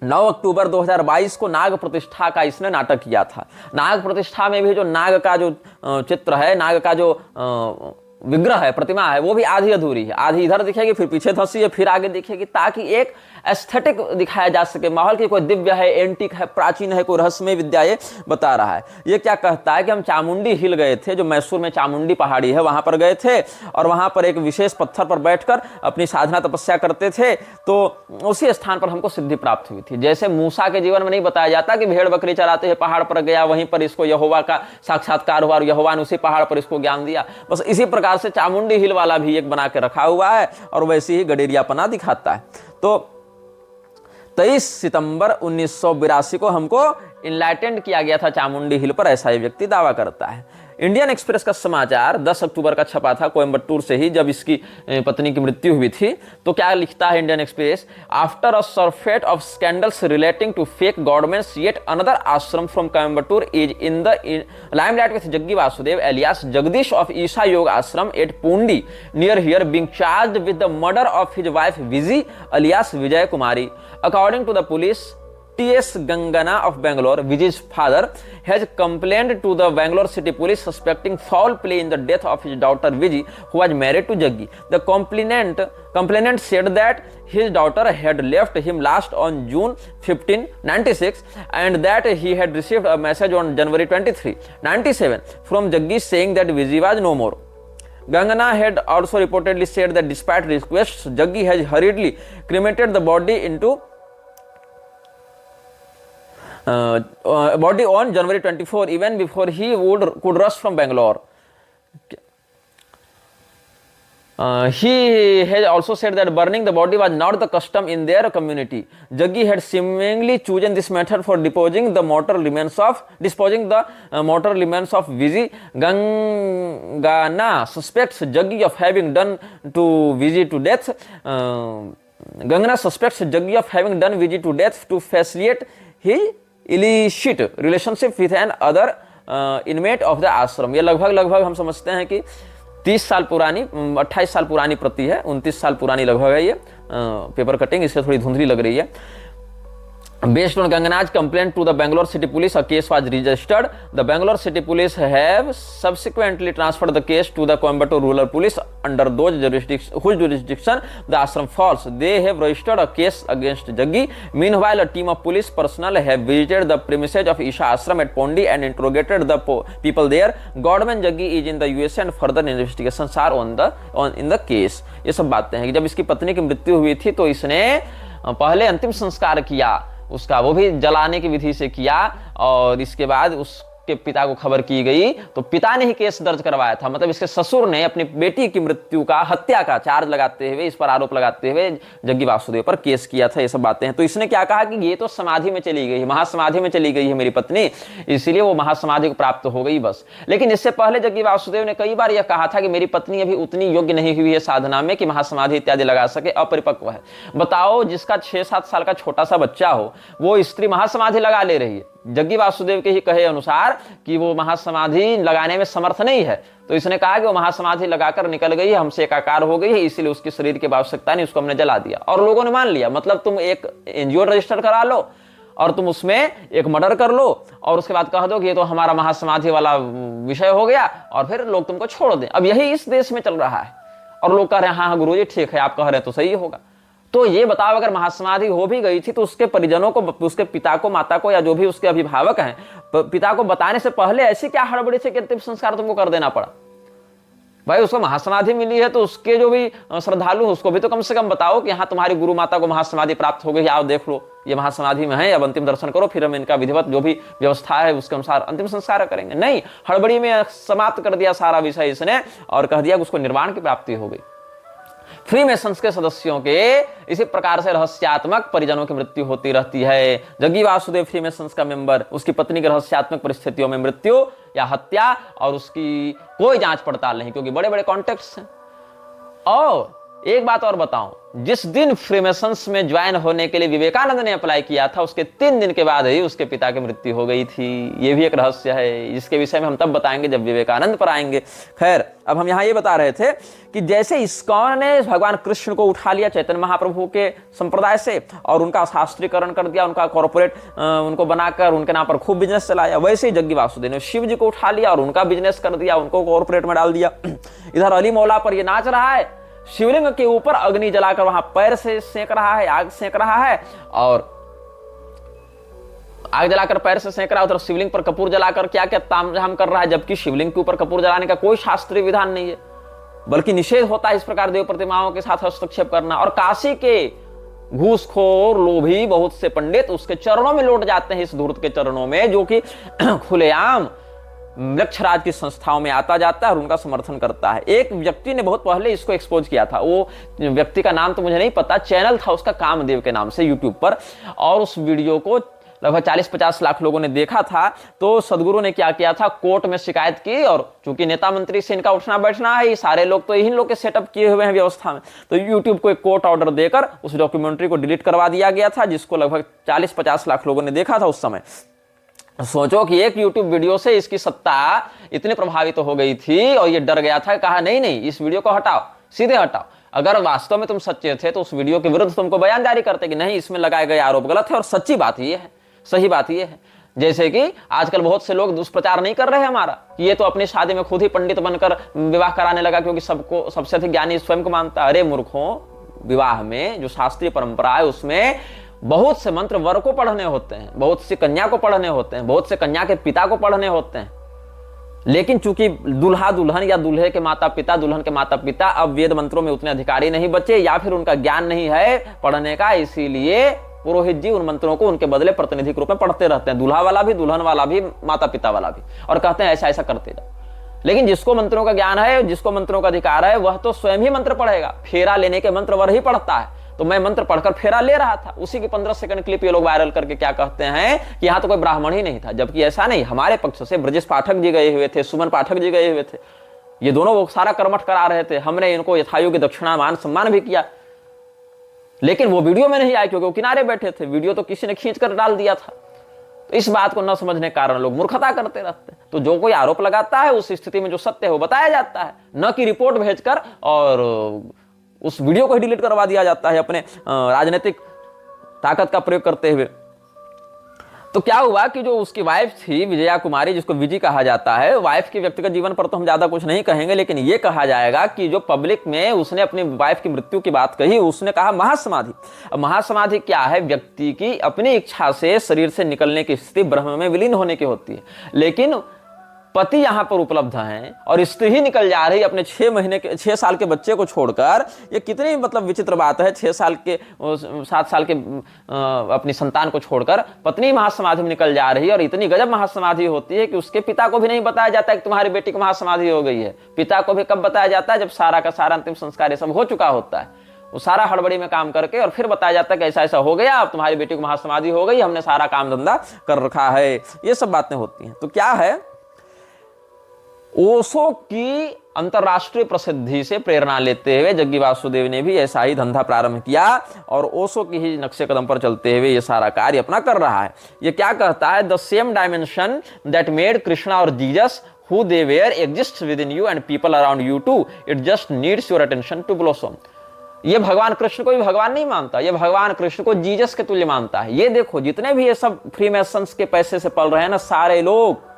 9 अक्टूबर 2022 को नाग प्रतिष्ठा का इसने नाटक किया था। नाग प्रतिष्ठा में भी जो नाग का जो चित्र है, नाग का जो विग्रह है, प्रतिमा है, वो भी आधी अधूरी है। आधी इधर दिखेगी, फिर पीछे धंसी है, फिर आगे दिखेगी, ताकि एक एस्थेटिक दिखाया जा सके माहौल की कोई दिव्य है, एंटिक है, प्राचीन है, कोई रहस्यमय विद्या ये बता रहा है। ये क्या कहता है कि हम चामुंडी हिल गए थे, जो मैसूर में चामुंडी पहाड़ी है, वहां पर गए थे और वहां पर एक विशेष पत्थर पर बैठकर अपनी साधना तपस्या करते थे, तो उसी स्थान पर हमको सिद्धि प्राप्त हुई थी। जैसे मूसा के जीवन में नहीं बताया जाता कि भेड़ बकरी चराते हुए पहाड़ पर गया, वहीं पर इसको यहोवा का साक्षात्कार हुआ और यहोवा ने उसी पहाड़ पर इसको ज्ञान दिया। बस इसी प्रकार से चामुंडी हिल वाला भी एक बना के रखा हुआ है और वैसे ही गडेरियापना दिखाता है। तो 23 सितंबर 1982 को हमको इनलाइटेंड किया गया था चामुंडी हिल पर, ऐसा ही व्यक्ति दावा करता है। इंडियन एक्सप्रेस का समाचार 10 अक्टूबर का छपा था कोयम्बटूर से ही, जब इसकी पत्नी की मृत्यु हुई थी। तो क्या लिखता है Indian Express? After a surfeit of scandals relating to fake governments, yet another ashram from Coimbatore is in the limelight with Jaggi Vasudev alias Jagdish of Isha Yoga ashram at Poondi near here being charged with the murder of his wife Viji alias Vijay Kumari. According to the police, T.S. Gangana of Bangalore, Vijay's father, has complained to the Bangalore City Police suspecting foul play in the death of his daughter Vijay, who was married to Jaggi. The complainant said that his daughter had left him last on June 15, 96, and that he had received a message on January 23, 97 from Jaggi saying that Vijay was no more. Gangana had also reportedly said that despite requests, Jaggi has hurriedly cremated the body on January 24, even before he could rush from Bangalore. He has also said that burning the body was not the custom in their community. Jaggi had seemingly chosen this method for disposing the mortal remains of Vijay. Gangana suspects Jaggi of having done Vijay to death. Gangana suspects Jaggi of having done Vijay to death to facilitate his illicit relationship with an other inmate of the ashram. ये लगभग हम समझते हैं कि 30 साल पुरानी, 28 साल पुरानी प्रति है, 29 साल पुरानी लगभग है ये पेपर कटिंग, इससे थोड़ी धुंधली लग रही है। Based on Gangana's complaint to the Bangalore City Police, a case was registered. The Bangalore City Police have subsequently transferred the case to the Coimbatore Rural Police under whose jurisdiction the ashram falls. They have registered a case against Jaggi. Meanwhile, a team of police personnel have visited the premises of Isha Ashram at Pondi and interrogated the people there. Godman Jaggi is in the USA and further investigations are in the case. ये सब बातें हैं कि जब इसकी पत्नी की मृत्यु हुई थी तो इसने पहले अंतिम संस्कार किया उसका, वो भी जलाने की विधि से किया, और इसके बाद उसके पिता को खबर की गई तो पिता ने ही केस दर्ज करवाया था। मतलब इसके ससुर ने अपनी बेटी की मृत्यु का, हत्या का चार्ज लगाते हुए, इस पर आरोप लगाते हुए जग्गी वासुदेव पर केस किया था। ये सब बातें हैं। तो इसने क्या कहा कि ये तो समाधि में चली गई, महासमाधि में चली गई है मेरी पत्नी, इसीलिए वो महासमाधि को प्राप्त हो गई बस। लेकिन इससे पहले जग्गी वासुदेव ने कई बार यह कहा था कि मेरी पत्नी अभी उतनी योग्य नहीं हुई है साधना में कि महासमाधि इत्यादि लगा सके, अपरिपक्व है। बताओ, जिसका 6-7 साल का छोटा सा बच्चा हो वो स्त्री महासमाधि लगा ले रही है। जग्गी वासुदेव के ही कहे अनुसार कि वो महासमाधि लगाने में समर्थ नहीं है, तो इसने कहा कि वो महासमाधि लगाकर निकल गई है, हमसे एकाकार हो गई है, इसीलिए उसकी शरीर की आवश्यकता नहीं, उसको हमने जला दिया। और लोगों ने मान लिया। मतलब तुम एक एनजीओ रजिस्टर करा लो और तुम उसमें एक मर्डर कर लो और उसके बाद कह दो कि ये तो हमारा महासमाधि वाला विषय हो गया, और फिर लोग तुमको छोड़ दें। अब यही इस देश में चल रहा है और लोग कह रहे हैं हाँ गुरुजी ठीक है, आप कह रहे हैं तो सही होगा। तो ये बताओ, अगर महासमाधि हो भी गई थी तो उसके परिजनों को, उसके पिता को, माता को, या जो भी उसके अभिभावक हैं, पिता को बताने से पहले ऐसी क्या हड़बड़ी से अंतिम संस्कार तुमको कर देना पड़ा? भाई उसको महासमाधि मिली है तो उसके जो भी श्रद्धालु हैं उसको भी तो कम से कम बताओ कि हाँ तुम्हारी गुरु माता को महासमाधि प्राप्त हो गई, आओ देख लो ये महासमाधि में है, अब अंतिम दर्शन करो, फिर हम इनका विधिवत जो भी व्यवस्था है उसके अनुसार अंतिम संस्कार करेंगे। नहीं, हड़बड़ी में समाप्त कर दिया सारा विषय इसने और कह दिया कि उसको निर्वाण की प्राप्ति हो गई। फ्रीमेसन्स के सदस्यों के इसी प्रकार से रहस्यात्मक परिजनों की मृत्यु होती रहती है। जग्गी वासुदेव फ्रीमेसन्स का मेंबर, उसकी पत्नी की रहस्यात्मक परिस्थितियों में मृत्यु या हत्या, और उसकी कोई जांच पड़ताल नहीं, क्योंकि बड़े बड़े कॉन्टेक्ट्स हैं। और एक बात और बताऊं, जिस दिन फ्रीमेसन्स में ज्वाइन होने के लिए विवेकानंद ने अप्लाई किया था, उसके 3 दिन के बाद ही उसके पिता की मृत्यु हो गई थी। ये भी एक रहस्य है, जिसके विषय में हम तब बताएंगे जब विवेकानंद पर आएंगे। खैर, अब हम यहां ये बता रहे थे कि जैसे इस्कॉन ने भगवान कृष्ण को उठा लिया चैतन्य महाप्रभु के संप्रदाय से और उनका शास्त्रीकरण कर दिया, उनका कॉर्पोरेट उनको बनाकर उनके नाम पर खूब बिजनेस चलाया, वैसे ही जग्गी वासुदेव ने शिव जी को उठा लिया और उनका बिजनेस कर दिया, उनको कॉर्पोरेट में डाल दिया। इधर अली मौला पर ये नाच रहा है, शिवलिंग के ऊपर अग्नि जलाकर वहां पैर से सेंक रहा है, आग सेंक रहा है, और आग जलाकर पैर से सेंक रहा है, उधर शिवलिंग पर कपूर जलाकर क्या क्या तामझाम कर रहा है, जबकि शिवलिंग के ऊपर कपूर जलाने का कोई शास्त्रीय विधान नहीं है, बल्कि निषेध होता है इस प्रकार देव प्रतिमाओं के साथ हस्तक्षेप करना। और काशी के घूसखोर लोभी बहुत से पंडित उसके चरणों में लौट जाते हैं, इस धूर्त के चरणों में, जो कि खुलेआम वृक्षराज की संस्थाओं में आता जाता है और उनका समर्थन करता है। एक व्यक्ति ने बहुत पहले इसको एक्सपोज किया था, वो व्यक्ति का नाम तो मुझे नहीं पता, चैनल था उसका कामदेव के नाम से यूट्यूब पर, और उस वीडियो को लगभग 40-50 लाख लोगों ने देखा था। तो सदगुरु ने क्या किया था, कोर्ट में शिकायत की, और चूंकि नेता मंत्री से इनका उठना बैठना है, ये सारे लोग तो इन लोग के सेटअप किए हुए हैं व्यवस्था में, तो यूट्यूब को एक कोर्ट ऑर्डर देकर उस डॉक्यूमेंट्री को डिलीट करवा दिया गया था, जिसको लगभग 40-50 लाख लोगों ने देखा था उस समय। सोचो कि एक YouTube वीडियो से इसकी सत्ता इतनी प्रभावित हो गई थी और ये डर गया था, कहा नहीं नहीं इस वीडियो को हटाओ, सीधे हटाओ। अगर वास्तव में तुम सच्चे थे तो उस वीडियो के विरुद्ध तुमको बयान जारी करते कि नहीं इसमें लगाए गए आरोप गलत है और सच्ची बात ये है, सही बात ये है। जैसे कि आजकल बहुत से लोग दुष्प्रचार नहीं कर रहे हैं हमारा कि ये तो अपनी शादी में खुद ही पंडित बनकर विवाह कराने लगा क्योंकि सबको सबसे अधिक ज्ञानी स्वयं को मानता। अरे मूर्खों, विवाह में जो शास्त्रीय परंपरा है उसमें बहुत से मंत्र वर को पढ़ने होते हैं, बहुत सी कन्या को पढ़ने होते हैं, बहुत से कन्या के पिता को पढ़ने होते हैं, लेकिन चूंकि दूल्हा दुल्हन या दूल्हे के माता पिता, दुल्हन के माता पिता अब वेद मंत्रों में उतने अधिकारी नहीं बचे या फिर उनका ज्ञान नहीं है पढ़ने का, इसीलिए पुरोहित जी उन मंत्रों को उनके बदले प्रतिनिधि के रूप में पढ़ते रहते हैं, दूल्हा वाला भी, दुल्हन वाला भी, माता पिता वाला भी, और कहते हैं ऐसा ऐसा करते जाओ। लेकिन जिसको मंत्रों का ज्ञान है, जिसको मंत्रों का अधिकार है, वह तो स्वयं ही मंत्र पढ़ेगा। फेरा लेने के मंत्र वर ही पढ़ता है। तो मैं मंत्र पढ़कर फेरा ले रहा था, उसी की 15 सेकंड क्लिप ये लोग वायरल करके क्या कहते हैं कि यहाँ तो कोई ब्राह्मण ही नहीं था, जबकि ऐसा नहीं। हमारे पक्ष से ब्रजेश पाठक जी गए हुए थे, सुमन पाठक जी गए हुए थे, ये दोनों वो सारा कर्मठ करा रहे थे। हमने इनको यथायोग्य दक्षिणा मान सम्मान भी किया, लेकिन वो वीडियो में नहीं आए क्योंकि वो किनारे बैठे थे, वीडियो तो किसी ने खींच कर डाल दिया था। तो इस बात को न समझने के कारण लोग मूर्खता करते रहते हैं। तो जो कोई आरोप लगाता है उस स्थिति में जो सत्य है वो बताया जाता है, न कि रिपोर्ट भेजकर और उस वीडियो को ही डिलीट करवा दिया जाता है अपने राजनीतिक ताकत का प्रयोग करते हुए। तो क्या हुआ कि जो उसकी वाइफ थी विजया कुमारी, जिसको विजी कहा जाता है, वाइफ के व्यक्तिगत जीवन पर तो हम ज्यादा कुछ नहीं कहेंगे, लेकिन ये कहा जाएगा कि जो पब्लिक में उसने अपनी वाइफ की मृत्यु की बात कही, उसने कहा महासमाधि। अब महासमाधि क्या है? व्यक्ति की अपनी इच्छा से शरीर से निकलने की स्थिति ब्रह्म में विलीन होने की होती है, लेकिन पति यहां पर उपलब्ध हैं और स्त्री ही निकल जा रही अपने 6 साल के बच्चे को छोड़कर। ये कितनी मतलब विचित्र बात है, 7 साल के अपनी संतान को छोड़कर पत्नी महासमाधि में निकल जा रही है। और इतनी गजब महासमाधि होती है कि उसके पिता को भी नहीं बताया जाता है कि तुम्हारी बेटी को महासमाधि हो गई है। पिता को भी कब बताया जाता है? जब सारा का सारा अंतिम संस्कार ये सब हो चुका होता है, वो सारा हड़बड़ी में काम करके और फिर बताया जाता है कि ऐसा ऐसा हो गया, अब तुम्हारी बेटी को महासमाधि हो गई, हमने सारा काम धंधा कर रखा है। ये सब बातें होती हैं। तो क्या है, ओशो की अंतरराष्ट्रीय प्रसिद्धि से प्रेरणा लेते हुए जग्गी वासुदेव ने भी ऐसा ही धंधा प्रारंभ किया और ओशो की ही नक्शे कदम पर चलते हुए ये सारा कार्य अपना कर रहा है। ये क्या कहता है, the same dimension that made Krishna और Jesus who they were exists within you and people around you too, it just needs your attention to blossom। ये भगवान कृष्ण को भी भगवान नहीं मानता, ये भगवान कृष्ण को जीसस के तुल्य मानता है। ये देखो जितने भी ये सब फ्रीमेसन्स के पैसे से पल रहे हैं ना, सारे लोग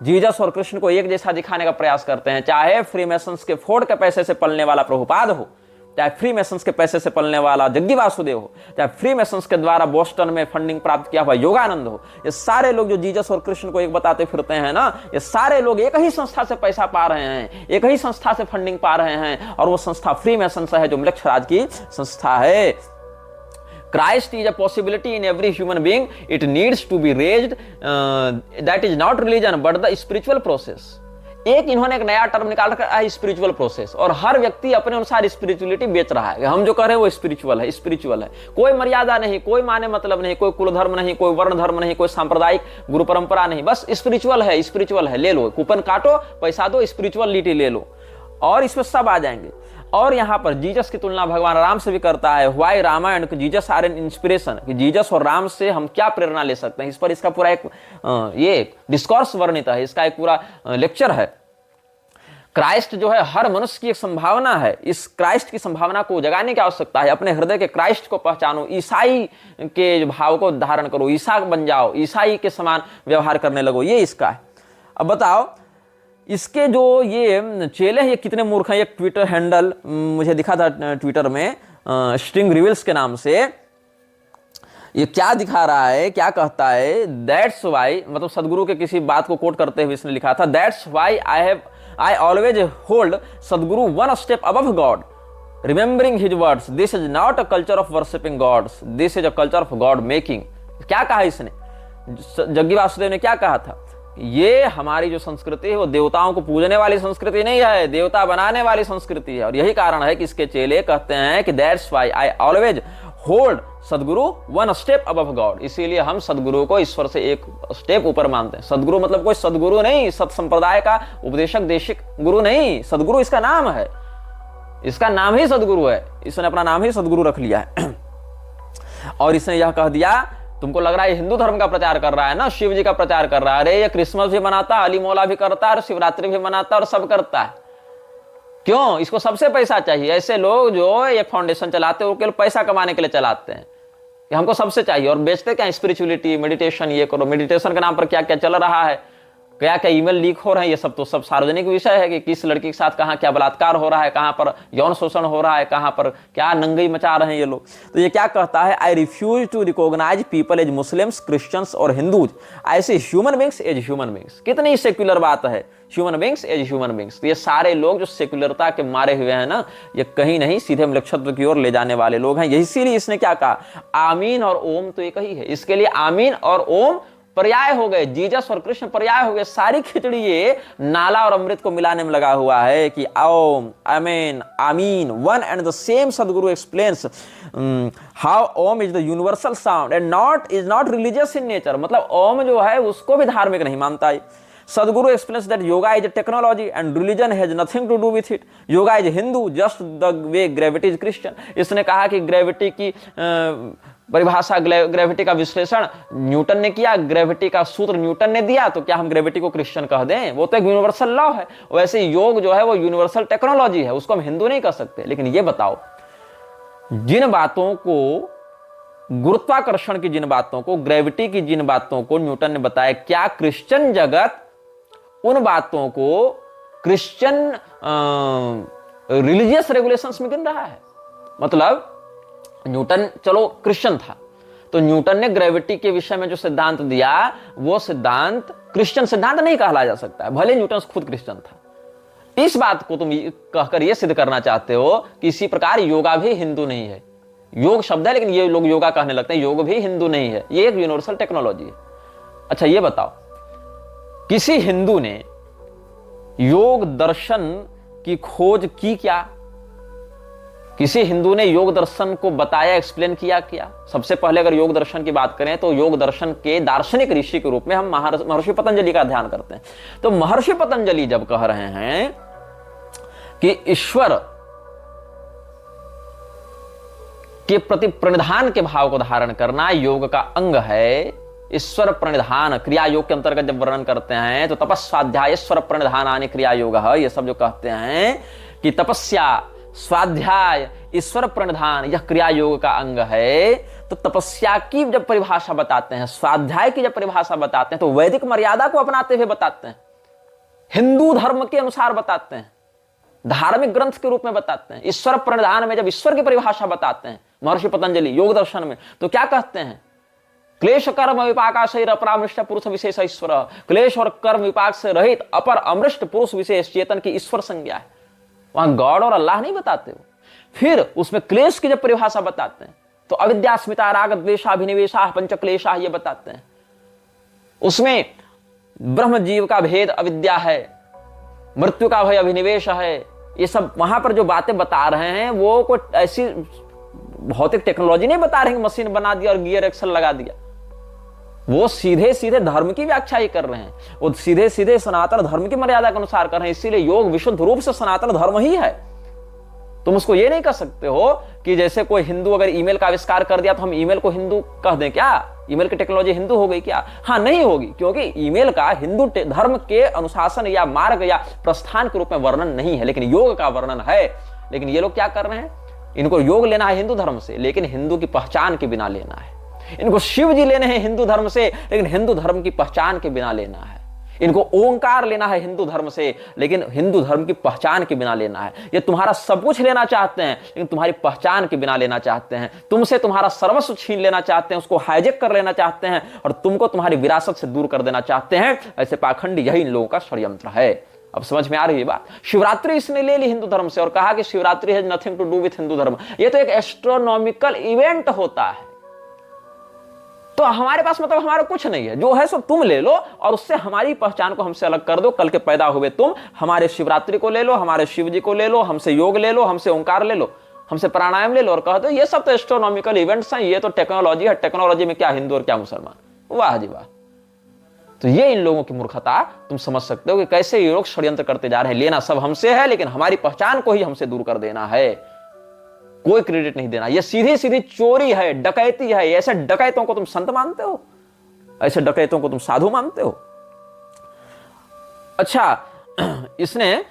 जीसस और कृष्ण को एक जैसा दिखाने का प्रयास करते हैं। चाहे फ्रीमेसन्स के फोर्ड के पैसे से पलने वाला प्रभुपाद हो, चाहे फ्रीमेसन्स के पैसे से पलने वाला जग्गी वासुदेव हो, चाहे फ्रीमेसन्स के द्वारा बोस्टन में फंडिंग प्राप्त किया हुआ योगानंद हो, ये सारे लोग जो जीसस और कृष्ण को एक बताते फिरते हैं ना, ये सारे लोग एक ही संस्था से पैसा पा रहे हैं, एक ही संस्था से फंडिंग पा रहे हैं, और वो संस्था फ्रीमेसन्स है जो मृक्षराज की संस्था है। Christ is a possibility in every human being. It needs to be raised. That is not religion, but the spiritual process. एक इन्होंने एक नया टर्म निकाल रखा है, स्पिरिचुअल प्रोसेस, और हर व्यक्ति अपने अनुसार स्पिरिचुअलिटी बेच रहा है। हम जो कर रहे हैं वो स्पिरिचुअल है, स्पिरिचुअल है। कोई मर्यादा नहीं, कोई माने मतलब नहीं, कोई कुल धर्म नहीं, कोई वर्ण धर्म नहीं, कोई सांप्रदायिक गुरु परंपरा नहीं, बस स्पिरिचुअल है, स्पिरिचुअल है। ले लो, कूपन काटो, पैसा दो, स्पिरिचुअलिटी ले लो, और इसमें सब आ जाएंगे। और यहाँ पर जीसस की तुलना भगवान राम से भी करता है। Why Rama and Jesus are an inspiration, कि जीसस और राम से हम क्या प्रेरणा ले सकते हैं, इस पर इसका पूरा एक ये डिस्कोर्स वर्णित है, इसका एक पूरा लेक्चर है। क्राइस्ट जो है हर मनुष्य की एक संभावना है, इस क्राइस्ट की संभावना को जगाने की आवश्यकता है। अपने हृदय के क्राइस्ट को पहचानो, ईसाई के भाव को धारण करो, ईसा बन जाओ, ईसाई के समान व्यवहार करने लगो, ये इसका है। अब बताओ इसके जो ये चेले हैं ये कितने मूर्ख हैं। एक ट्विटर हैंडल मुझे दिखा था ट्विटर में, स्ट्रिंग रिविल्स के नाम से, ये क्या दिखा रहा है, क्या कहता है, दैट्स वाई, मतलब सदगुरु के किसी बात को कोट करते हुए इसने लिखा था, that's why I always hold Sadhguru one step above God, remembering his words, this is not a culture of worshipping gods, this is a culture of God making. क्या कहा इसने, जग्गी वासुदेव ने क्या कहा था, ये हमारी जो संस्कृति है वो देवताओं को पूजने वाली संस्कृति नहीं है, देवता बनाने वाली संस्कृति है। और यही कारण है कि इसके चेले कहते हैं कि that's why I always hold Sadhguru one step above God, इसीलिए हम सदगुरु को ईश्वर से एक स्टेप ऊपर मानते हैं। सदगुरु मतलब कोई सदगुरु नहीं, सत संप्रदाय का उपदेशक देशिक गुरु नहीं, सदगुरु इसका नाम है, इसका नाम ही सदगुरु है, इसने अपना नाम ही सदगुरु रख लिया है। और इसने यह कह दिया, तुमको लग रहा है हिंदू धर्म का प्रचार कर रहा है ना, शिव जी का प्रचार कर रहा है, अरे ये क्रिसमस भी मनाता है, अली मौला भी करता है, और शिवरात्रि भी मनाता है, और सब करता है। क्यों, इसको सबसे पैसा चाहिए। ऐसे लोग जो एक फाउंडेशन चलाते हैं वो केवल पैसा कमाने के लिए चलाते हैं कि हमको सबसे चाहिए, और बेचते क्या, स्पिरिचुअलिटी, मेडिटेशन, ये करो। मेडिटेशन के नाम पर क्या क्या चल रहा है, क्या क्या ईमेल लीक हो रहे हैं, ये सब तो सब सार्वजनिक विषय है कि किस लड़की के साथ कहाँ क्या बलात्कार हो रहा है, कहाँ पर यौन शोषण हो रहा है, कहाँ पर क्या नंगई मचा रहे हैं ये लोग। तो ये क्या कहता है, I refuse to recognize people as Muslims, Christians और हिंदूज, ऐसे human beings as human beings. कितनी सेक्युलर बात है, human beings as human beings. तो ये सारे लोग जो सेक्युलरता के मारे हुए हैं ना, ये कहीं नहीं सीधे मृक्षत्व की ओर ले जाने वाले लोग हैं। इसीलिए इसने क्या कहा, आमीन और ओम तो एक ही है, इसके लिए आमीन और ओम पर्याय हो गए, जीसस और कृष्ण पर्याय हो गए। सारी खिचड़ी ये नाला और अमृत को मिलाने में लगा हुआ है कि Om, amen, amen, one and the same. Sadhguru explains how Om is the universal sound and is not religious in nature, मतलब ओम जो है उसको भी धार्मिक नहीं मानता है। Sadhguru explains that yoga is a technology and religion has nothing to do with it, yoga is Hindu just the way gravity is Christian. इसने कहा कि ग्रेविटी की परिभाषा, ग्रेविटी का विश्लेषण न्यूटन ने किया, ग्रेविटी का सूत्र न्यूटन ने दिया, तो क्या हम ग्रेविटी को क्रिश्चियन कह दें, वो तो एक यूनिवर्सल लॉ है। वैसे योग जो है वो यूनिवर्सल टेक्नोलॉजी है, उसको हम हिंदू नहीं कह सकते। लेकिन ये बताओ, जिन बातों को, गुरुत्वाकर्षण की जिन बातों को, ग्रेविटी की जिन बातों को न्यूटन ने बताया, क्या क्रिश्चियन जगत उन बातों को क्रिश्चियन रिलीजियस रेगुलेशंस में गिन रहा है? मतलब न्यूटन चलो क्रिश्चियन था, तो न्यूटन ने ग्रेविटी के विषय में जो सिद्धांत दिया वो सिद्धांत क्रिश्चियन सिद्धांत नहीं कहला जा सकता है, भले न्यूटन खुद क्रिश्चियन था। इस बात को तुम कहकर यह सिद्ध करना चाहते हो कि इसी प्रकार योगा भी हिंदू नहीं है। योग शब्द है लेकिन ये लोग योगा कहने लगते हैं, योग भी हिंदू नहीं है, ये एक यूनिवर्सल टेक्नोलॉजी है। अच्छा ये बताओ, किसी हिंदू ने योग दर्शन की खोज की क्या? किसी हिंदू ने योग दर्शन को बताया, एक्सप्लेन किया क्या? सबसे पहले अगर योग दर्शन की बात करें तो योग दर्शन के दार्शनिक ऋषि के रूप में हम महर्षि पतंजलि का ध्यान करते हैं। तो महर्षि पतंजलि जब कह रहे हैं कि ईश्वर के प्रति प्रणिधान के भाव को धारण करना योग का अंग है। ईश्वर प्रणिधान क्रिया योग के अंतर्गत जब वर्णन करते हैं तो तपस्वाध्याय ईश्वर प्रणिधान आने क्रिया योग है, ये सब जो कहते हैं कि तपस्या स्वाध्याय ईश्वर प्रणिधान यह क्रिया योग का अंग है। तो तपस्या की जब परिभाषा बताते हैं, स्वाध्याय की जब परिभाषा बताते हैं तो वैदिक मर्यादा को अपनाते हुए बताते हैं, हिंदू धर्म के अनुसार बताते हैं, धार्मिक ग्रंथ के रूप में बताते हैं। ईश्वर प्रणिधान में जब ईश्वर की परिभाषा बताते हैं महर्षि पतंजलि योग दर्शन में, तो क्या कहते हैं? क्लेश कर्म विपाकाशैर अपरामृष्ट पुरुष विशेष ईश्वर। क्लेश और कर्म विपाक से रहित अपर अमृष्ट पुरुष विशेष चेतन की ईश्वर संज्ञा है। वहां गॉड और अल्लाह नहीं बताते हो। फिर उसमें क्लेश की जब परिभाषा बताते हैं तो अविद्या स्मिता राग द्वेषाभिनिवेशा पंचक्लेशा ये बताते हैं। उसमें ब्रह्म जीव का भेद अविद्या है, मृत्यु का भय अभिनिवेश है। ये सब वहां पर जो बातें बता रहे हैं वो कोई ऐसी भौतिक टेक्नोलॉजी नहीं बता रहे हैं, मशीन बना दिया और गियर एक्सल लगा दिया। वो सीधे सीधे धर्म की व्याख्या ही कर रहे हैं, वो सीधे सीधे सनातन धर्म की मर्यादा के अनुसार कर रहे हैं। इसीलिए योग विशुद्ध रूप से सनातन धर्म ही है। तुम उसको ये नहीं कह सकते हो कि जैसे कोई हिंदू अगर ईमेल का आविष्कार कर दिया तो हम ईमेल को हिंदू कह दें क्या? ईमेल की टेक्नोलॉजी हिंदू हो गई क्या? हाँ, नहीं होगी, क्योंकि ईमेल का हिंदू धर्म के अनुशासन या मार्ग या प्रस्थान के रूप में वर्णन नहीं है, लेकिन योग का वर्णन है। लेकिन ये लोग क्या कर रहे हैं? इनको योग लेना है हिंदू धर्म से, लेकिन हिंदू की पहचान के बिना लेना है। इनको शिव जी लेने हैं हिंदू धर्म से, लेकिन हिंदू धर्म की पहचान के बिना लेना है। इनको ओंकार लेना है हिंदू धर्म से, लेकिन हिंदू धर्म की पहचान के बिना लेना है। ये तुम्हारा सब कुछ लेना चाहते हैं, लेकिन तुम्हारी पहचान के बिना लेना चाहते हैं। तुमसे तुम्हारा सर्वस्व छीन लेना चाहते हैं, उसको हाईजेक कर लेना चाहते हैं और तुमको तुम्हारी विरासत से दूर कर देना चाहते हैं। ऐसे पाखंडी यही इन लोगों का षड्यंत्र है। अब समझ में आ रही है बात? शिवरात्रि इसने ले ली हिंदू धर्म से और कहा कि Shivratri has nothing to do with Hindu dharma. ये तो एक एस्ट्रोनॉमिकल इवेंट होता है। तो हमारे पास मतलब हमारा कुछ नहीं है, जो है सो तुम ले लो और उससे हमारी पहचान को हमसे अलग कर दो। कल के पैदा हुए तुम हमारे शिवरात्रि को ले लो, हमारे शिव जी को ले लो, हमसे योग ले लो, हमसे ओंकार ले लो, हमसे प्राणायाम ले लो और कह दो ये सब तो एस्ट्रोनॉमिकल इवेंट्स हैं, ये तो टेक्नोलॉजी है। टेक्नोलॉजी में क्या हिंदू और क्या मुसलमान? वाह जी वाह। तो ये इन लोगों की मूर्खता तुम समझ सकते हो कि कैसे ये लोग षड्यंत्र करते जा रहे हैं। लेना सब हमसे है, लेकिन हमारी पहचान को ही हमसे दूर कर देना है, कोई क्रेडिट नहीं देना। ये सीधी सीधी चोरी है, डकैती है। ऐसे डकैतों को तुम संत मानते हो? ऐसे डकैतों को तुम साधु मानते हो? अच्छा, इसने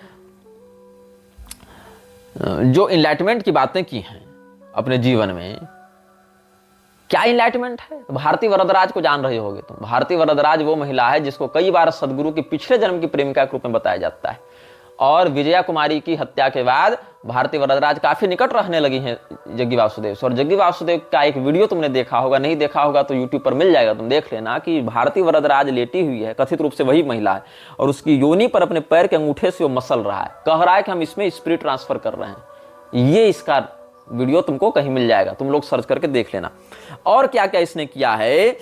जो इनलाइटमेंट की बातें की हैं अपने जीवन में, क्या इनलाइटमेंट है? तो भारती वरदराज को जान रहे होगे तुम। भारती वरदराज वो महिला है जिसको कई बार सदगुरु की पिछले जन्म की प्रेमिका के रूप में बताया जाता है। और विजया कुमारी की हत्या के बाद भारती वरदराज काफी निकट रहने लगी हैं जग्गी वासुदेव से। और जग्गी वासुदेव का एक वीडियो तुमने देखा होगा, नहीं देखा होगा तो यूट्यूब पर मिल जाएगा, तुम देख लेना, कि भारती वरदराज लेटी हुई है, कथित रूप से वही महिला है, और उसकी योनि पर अपने पैर के अंगूठे से वो मसल रहा है, कह रहा है कि हम इसमें स्पिरिट ट्रांसफर कर रहे हैं। ये इसका वीडियो तुमको कहीं मिल जाएगा, तुम लोग सर्च करके देख लेना। और क्या क्या इसने किया है?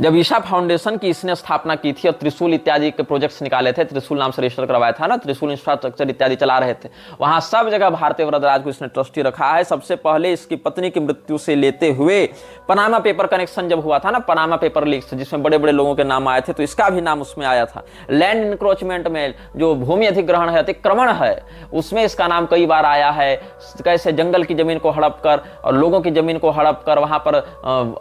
जब ईशा फाउंडेशन की इसने स्थापना की थी और त्रिशूल इत्यादि के प्रोजेक्ट्स निकाले थे, त्रिशूल नाम से रजिस्टर करवाया था ना, त्रिशूल इंफ्रास्ट्रक्चर इत्यादि चला रहे थे, वहां सब जगह भारती वरदराज को इसने ट्रस्टी रखा है। सबसे पहले इसकी पत्नी की मृत्यु से लेते हुए पनामा पेपर कनेक्शन जब हुआ था ना, पनामा पेपर लीक्स, जिसमें बड़े बड़े लोगों के नाम आए थे, तो इसका भी नाम उसमें आया था। लैंड इंक्रोचमेंट में जो भूमि अधिग्रहण है, अतिक्रमण है, उसमें इसका नाम कई बार आया है। कैसे जंगल की जमीन को हड़प कर और लोगों की जमीन को हड़प कर वहां पर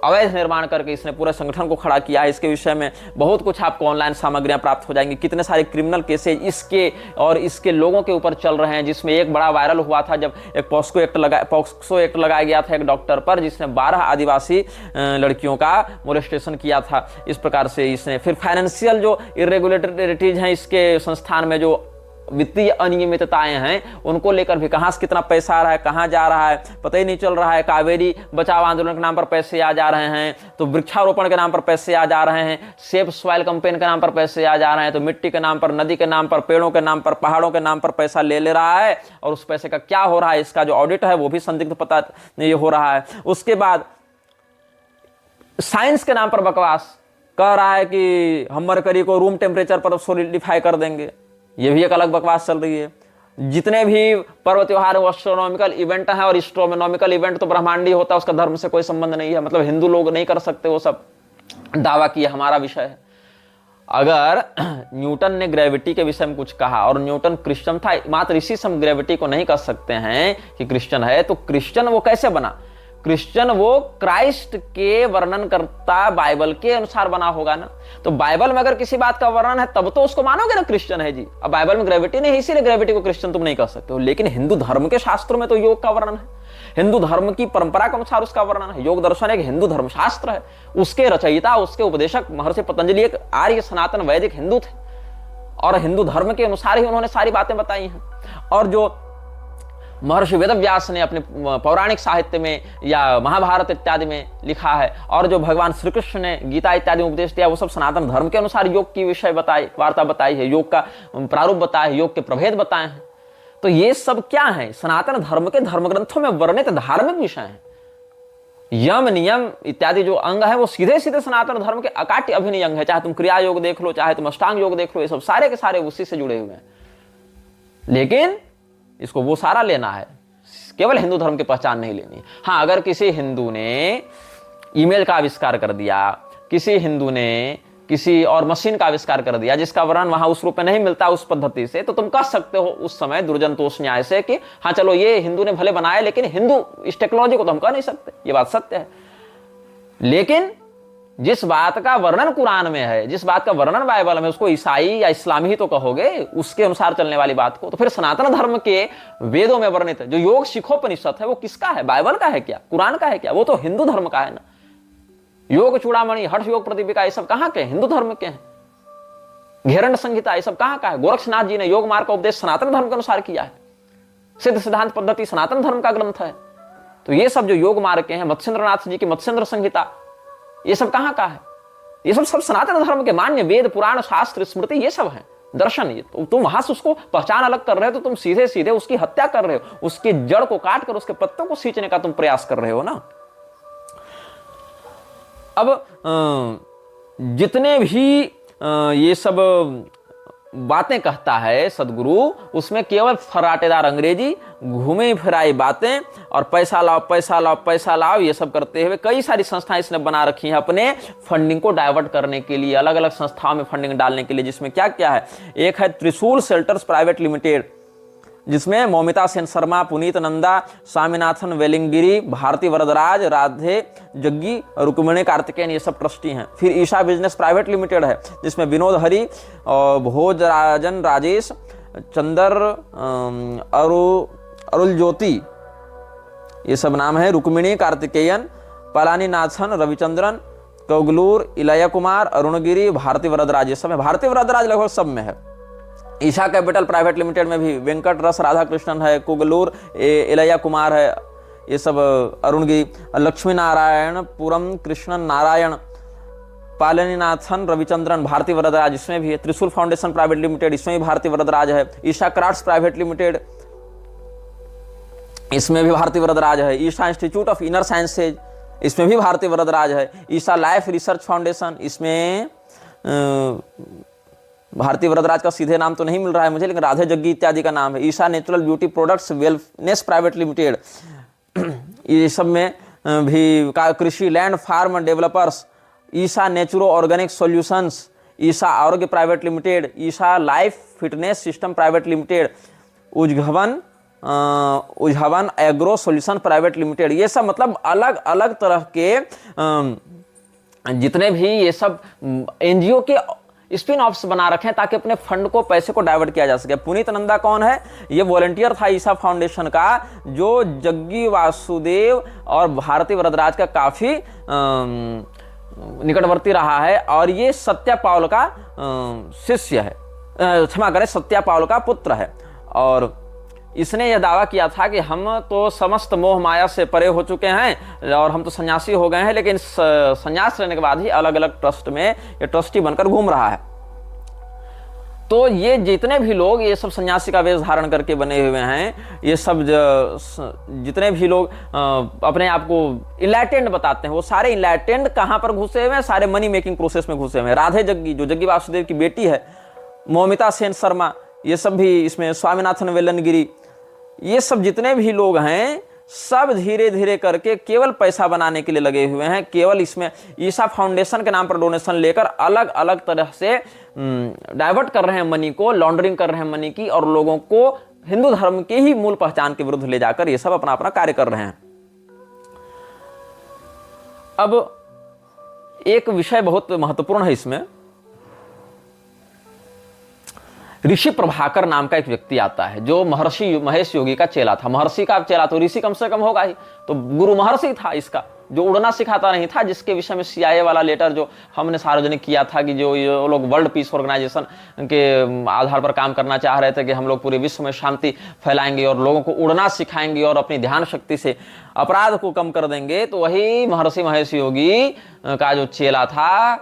अवैध निर्माण करके इसने पूरे संगठन को खड़ा किया है। इसके विषय में बहुत कुछ आपको ऑनलाइन सामग्रियां प्राप्त हो जाएंगी। कितने सारे क्रिमिनल केसेज इसके और इसके लोगों के ऊपर चल रहे हैं, जिसमें एक बड़ा वायरल हुआ था जब एक पॉक्सो एक्ट लगाया गया था एक डॉक्टर पर, जिसने 12 आदिवासी लड़कियों का मोलेस्टेशन किया था। इस प्रकार से इसने फिर फाइनेंशियल जो इरेगुलेटरीज हैं इसके संस्थान में, जो वित्तीय अनियमितताएं हैं, उनको लेकर भी कहां से कितना पैसा आ रहा है, कहां जा रहा है, पता ही नहीं चल रहा है। कावेरी बचाओ आंदोलन के नाम पर पैसे आ जा रहे हैं, तो वृक्षारोपण के नाम पर पैसे आ जा रहे हैं, सेफ सॉइल कैंपेन के नाम पर पैसे आ जा रहे हैं, तो मिट्टी के नाम पर, नदी के नाम पर, पेड़ों के नाम पर, पहाड़ों के नाम पर पैसा ले रहा है। और उस पैसे का क्या हो रहा है, इसका जो ऑडिट है वो भी संदिग्ध पता नहीं हो रहा है। उसके बाद साइंस के नाम पर बकवास कह रहा है कि हम मरकरी को रूम टेम्परेचर पर सॉलिडिफाई कर देंगे। ये भी एक अलग बकवास चल रही है। जितने भी पर्व त्योहार वो एस्ट्रोनॉमिकल इवेंट है, और एस्ट्रोनॉमिकल इवेंट तो ब्रह्मांडीय होता है, उसका धर्म से कोई संबंध नहीं है। मतलब हिंदू लोग नहीं कर सकते, वो सब दावा किया हमारा विषय है। अगर न्यूटन ने ग्रेविटी के विषय में कुछ कहा और न्यूटन क्रिश्चियन था, मात्र इसी से हम ग्रेविटी को नहीं कह सकते हैं कि क्रिश्चियन है, तो क्रिश्चियन वो कैसे बना? क्रिश्चियन वो क्राइस्ट के वर्णन करता बाइबल के अनुसार बना होगा ना। तो बाइबल में अगर किसी बात का वर्णन है तब तो उसको मानोगे ना क्रिश्चियन है जी। अब बाइबल में ग्रेविटी नहीं, इसीलिए ग्रेविटी को क्रिश्चियन तुम नहीं कह सकते हो। लेकिन हिंदू धर्म के शास्त्रों में तो योग का वर्णन है, हिंदू धर्म की परंपरा के अनुसार उसका वर्णन है। योग दर्शन एक हिंदू धर्मशास्त्र है, उसके रचयिता, उसके उपदेशक महर्षि पतंजलि एक आर्य सनातन वैदिक हिंदू थे और हिंदू धर्म के अनुसार ही उन्होंने सारी बातें बताई हैं। और जो महर्षि वेदव्यास ने अपने पौराणिक साहित्य में या महाभारत इत्यादि में लिखा है, और जो भगवान श्री कृष्ण ने गीता इत्यादि में उपदेश दिया, वो सब सनातन धर्म के अनुसार योग की विषय बताई, वार्ता बताई है, योग का प्रारूप बताया है, योग के प्रभेद बताए हैं। तो ये सब क्या है? सनातन धर्म के धर्म ग्रंथों में वर्णित धार्मिक विषय हैं। यम नियम इत्यादि जो अंग है वो सीधे सीधे सनातन धर्म के अकाट्य अभिनय अंग है। चाहे तुम क्रिया योग देख लो, चाहे तुम अष्टांग योग देख लो, ये सब सारे के सारे उसी से जुड़े हुए हैं। लेकिन इसको वो सारा लेना है, केवल हिंदू धर्म की पहचान नहीं लेनी। हाँ, अगर किसी हिंदू ने ईमेल का आविष्कार कर दिया, किसी हिंदू ने किसी और मशीन का आविष्कार कर दिया जिसका वर्णन वहां उस रूप में नहीं मिलता उस पद्धति से, तो तुम कह सकते हो उस समय दुर्जनतोष न्याय से कि हाँ चलो ये हिंदू ने भले बनाया, लेकिन हिंदू इस टेक्नोलॉजी को तो हम कह नहीं सकते। ये बात सत्य है। लेकिन जिस बात का वर्णन कुरान में है, जिस बात का वर्णन बाइबल में, उसको ईसाई या इस्लामी ही तो कहोगे, उसके अनुसार चलने वाली बात को। तो फिर सनातन धर्म के वेदों में वर्णित है जो योग शिखोपनिषद है, वो किसका है? बाइबल का है क्या? कुरान का है क्या? वो तो हिंदू धर्म का है ना। योग चूड़ामणि, हर्ष योग प्रदीपिका, ये सब कहां के? हिंदू धर्म के हैं। घेरंड संहिता, ये सब कहां का है? गोरक्षनाथ जी ने योग मार्ग का उपदेश सनातन धर्म के अनुसार किया है। सिद्ध सिद्धांत पद्धति सनातन धर्म का ग्रंथ है। तो ये सब जो योग मार्ग के हैं, मत्स्येंद्रनाथ जी की मत्स्येंद्र संहिता, ये सब कहां का है? ये सब सनातन धर्म के मान्य वेद, पुराण, शास्त्र, स्मृति, ये सब है दर्शन। ये तो तुम वहां से उसको पहचान अलग कर रहे हो, तो तुम सीधे सीधे उसकी हत्या कर रहे हो, उसकी जड़ को काट कर उसके पत्तों को सींचने का तुम प्रयास कर रहे हो ना। अब जितने भी ये सब बातें कहता है सदगुरु, उसमें केवल फराटेदार अंग्रेजी, घूमे फिराई बातें और पैसा लाओ पैसा लाओ पैसा लाओ, ये सब करते हुए कई सारी संस्थाएं इसने बना रखी हैं अपने फंडिंग को डाइवर्ट करने के लिए, अलग अलग संस्थाओं में फंडिंग डालने के लिए। जिसमें क्या क्या है? एक है त्रिशूल शेल्टर्स प्राइवेट लिमिटेड, जिसमें मौमिता सेन शर्मा, पुनीत नंदा, स्वामीनाथन वेलिंगिरी, भारती वरदराज, राधे जग्गी, रुक्मिणी कार्तिकेयन, ये सब ट्रस्टी हैं। फिर ईशा बिजनेस प्राइवेट लिमिटेड है, जिसमें विनोद हरि, भोजराजन राजेश, चंदर, अरुल ज्योति, ये सब नाम है। रुक्मिणी कार्तिकेयन, पलानी नाथन, रविचंद्रन, कौगलूर, इलया कुमार, अरुणगिरी, भारती वरदराज, ये सब है। भारती वरदराज लगभग सब में है। ईशा कैपिटल प्राइवेट लिमिटेड में भी वेंकट रस राधा कृष्णन है, कुगलूर, इलया कुमार है, ये सब अरुणगिरी, लक्ष्मी नारायण पुरम, कृष्णन नारायण, पालनीनाथन, रविचंद्रन, भारती वरदराज, इसमें भी है। त्रिशूल फाउंडेशन प्राइवेट लिमिटेड, इसमें भी भारती वरदराज है। ईशा क्राफ्ट्स प्राइवेट लिमिटेड, इसमें भी भारती वरदराज है। Isha institute of inner sciences, इसमें भी भारती वरदराज है। ईशा लाइफ रिसर्च फाउंडेशन, इसमें भारती वरदराज का सीधे नाम तो नहीं मिल रहा है मुझे, लेकिन राधे जग्गी इत्यादि का नाम है। Isha natural beauty products wellness private limited, ये सब में भी Krishi land farm developers, Isha naturo organic solutions, Isha Arogya private limited, Isha life fitness system private limited, Uzhavan agro solution private limited. ये सब मतलब अलग अलग तरह के जितने भी ये सब एनजीओ के स्पिन ऑफ्स बना रखे हैं ताकि अपने फंड को, पैसे को डाइवर्ट किया जा सके। पुनीत नंदा कौन है? ये वॉलंटियर था ईशा फाउंडेशन का, जो जग्गी वासुदेव और भारती वरदराज का काफी निकटवर्ती रहा है, और ये सत्या पाउल का शिष्य है, क्षमा करें, सत्या पाउल का पुत्र है। और इसने यह दावा किया था कि हम तो समस्त मोह माया से परे हो चुके हैं और हम तो सन्यासी हो गए हैं, लेकिन सन्यास लेने के बाद ही अलग अलग ट्रस्ट में ये ट्रस्टी बनकर घूम रहा है। तो ये जितने भी लोग ये सब सन्यासी का वेश धारण करके बने हुए हैं, ये सब जितने भी लोग अपने आप को इनलाइटेंड बताते हैं, वो सारे इनलाइटेंड कहाँ पर घुसे हुए हैं? सारे मनी मेकिंग प्रोसेस में घुसे हुए हैं। राधे जग्गी, जो जग्गी वासुदेव की बेटी है, मौमिता सेन शर्मा, ये सब भी इसमें, स्वामीनाथन वेलनगिरी, ये सब जितने भी लोग हैं सब धीरे धीरे करके केवल पैसा बनाने के लिए लगे हुए हैं। केवल इसमें ईसा फाउंडेशन के नाम पर डोनेशन लेकर अलग अलग तरह से डाइवर्ट कर रहे हैं मनी को, लॉन्ड्रिंग कर रहे हैं मनी की, और लोगों को हिंदू धर्म की ही मूल पहचान के विरुद्ध ले जाकर ये सब अपना अपना कार्य कर रहे हैं। अब एक विषय बहुत महत्वपूर्ण है इसमें, ऋषि प्रभाकर नाम का एक व्यक्ति आता है जो महर्षि महेश योगी का चेला था। महर्षि का चेला तो ऋषि कम से कम होगा ही, तो गुरु महर्षि था इसका, जो उड़ना सिखाता नहीं था, जिसके विषय में CIA वाला लेटर जो हमने सार्वजनिक किया था कि जो ये लोग वर्ल्ड पीस ऑर्गेनाइजेशन के आधार पर काम करना चाह रहे थे कि हम लोग पूरे विश्व में शांति फैलाएंगे और लोगों को उड़ना सिखाएंगे और अपनी ध्यान शक्ति से अपराध को कम कर देंगे, तो वही महर्षि महेश योगी का जो चेला था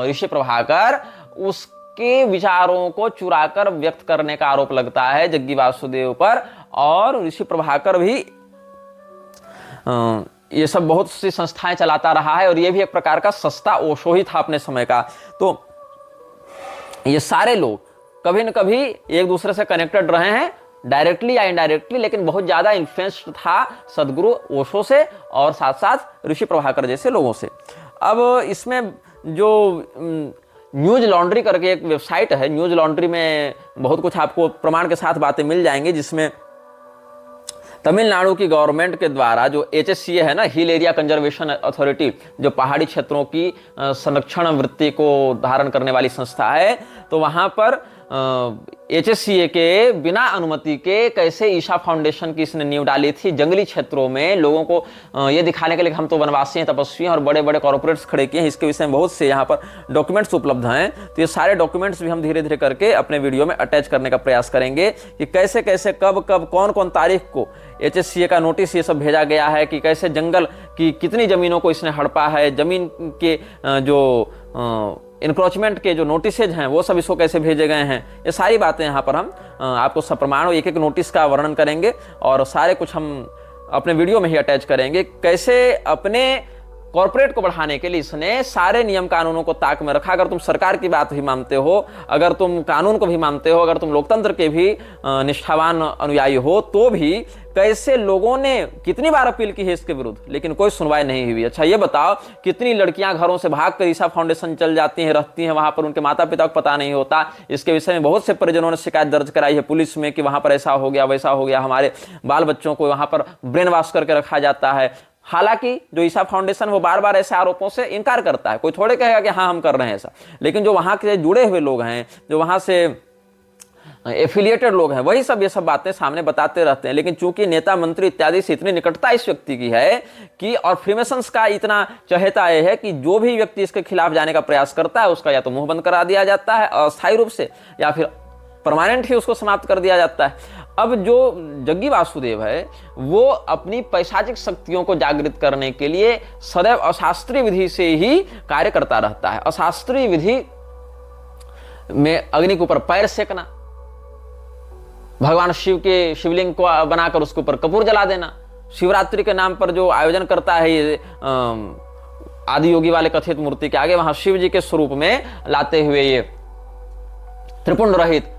ऋषि प्रभाकर, उसके विचारों को चुराकर व्यक्त करने का आरोप लगता है जग्गी वासुदेव पर। और ऋषि प्रभाकर भी ये सब बहुत सी संस्थाएं चलाता रहा है और ये भी एक प्रकार का सस्ता ओशो ही था अपने समय का। तो ये सारे लोग कभी न कभी एक दूसरे से कनेक्टेड रहे हैं, डायरेक्टली या इनडायरेक्टली, लेकिन बहुत ज्यादा इन्फ्लुएंस्ड था सदगुरु ओशो से और साथ साथ ऋषि प्रभाकर जैसे लोगों से। अब इसमें जो न्यूज लॉन्ड्री करके एक वेबसाइट है, न्यूज लॉन्ड्री में बहुत कुछ आपको प्रमाण के साथ बातें मिल जाएंगी, जिसमें तमिलनाडु की गवर्नमेंट के द्वारा जो HSCA है ना, हिल एरिया कंजर्वेशन अथॉरिटी, जो पहाड़ी क्षेत्रों की संरक्षण वृत्ति को धारण करने वाली संस्था है, तो वहां पर HSCA के बिना अनुमति के कैसे ईशा फाउंडेशन की इसने नींव डाली थी जंगली क्षेत्रों में लोगों को ये दिखाने के लिए कि हम तो वनवासी हैं, तपस्वी हैं, और बड़े बड़े कॉर्पोरेट्स खड़े किए हैं। इसके विषय में बहुत से यहाँ पर डॉक्यूमेंट्स उपलब्ध हैं, तो ये सारे डॉक्यूमेंट्स भी हम धीरे धीरे करके अपने वीडियो में अटैच करने का प्रयास करेंगे कि कैसे कैसे कब कब कौन कौन तारीख को HSCA का नोटिस ये सब भेजा गया है, कि कैसे जंगल की कितनी जमीनों को इसने हड़पा है, जमीन के जो इंक्रोचमेंट के जो नोटिसेज हैं वो सब इसको कैसे भेजे गए हैं, ये सारी बातें यहाँ पर हम आपको सप्रमाण एक एक नोटिस का वर्णन करेंगे और सारे कुछ हम अपने वीडियो में ही अटैच करेंगे। कैसे अपने कॉर्पोरेट को बढ़ाने के लिए इसने सारे नियम कानूनों को ताक में रखा। अगर तुम सरकार की बात भी मानते हो, अगर तुम कानून को भी मानते हो, अगर तुम लोकतंत्र के भी निष्ठावान अनुयायी हो, तो भी कैसे लोगों ने कितनी बार अपील की है इसके विरुद्ध, लेकिन कोई सुनवाई नहीं हुई। अच्छा ये बताओ, कितनी लड़कियां घरों से भागकर ईशा फाउंडेशन चल जाती हैं, रहती हैं वहां पर, उनके माता पिता को पता नहीं होता। इसके विषय में बहुत से परिजनों ने शिकायत दर्ज कराई है पुलिस में कि वहां पर ऐसा हो गया, वैसा हो गया, हमारे बाल बच्चों को वहां पर ब्रेन वॉश करके रखा जाता है। हालांकि जो ईशा फाउंडेशन वो बार बार ऐसे आरोपों से इनकार करता है, कोई थोड़े कहेगा कि हाँ हम कर रहे हैं ऐसा, लेकिन जो वहां के जुड़े हुए लोग हैं, जो वहां से एफिलिएटेड लोग हैं, वही सब ये सब बातें सामने बताते रहते हैं। लेकिन चूंकि नेता मंत्री इत्यादि से इतनी निकटता इस व्यक्ति की है कि, और फ्रीमेसन्स का इतना चहेता यह है कि जो भी व्यक्ति इसके खिलाफ जाने का प्रयास करता है उसका या तो मुंह बंद करा दिया जाता है अस्थायी रूप से, या फिर परमानेंट ही उसको समाप्त कर दिया जाता है। अब जो जग्गी वासुदेव है वो अपनी पैशाचिक शक्तियों को जागृत करने के लिए सदैव अशास्त्रीय विधि से ही कार्य करता रहता है। अशास्त्रीय विधि में अग्नि के ऊपर पैर सेकना, भगवान शिव के शिवलिंग को बनाकर उसके ऊपर कपूर जला देना, शिवरात्रि के नाम पर जो आयोजन करता है ये आदि योगी वाले कथित मूर्ति के आगे वहां शिव जी के स्वरूप में लाते हुए ये त्रिपुंड रहित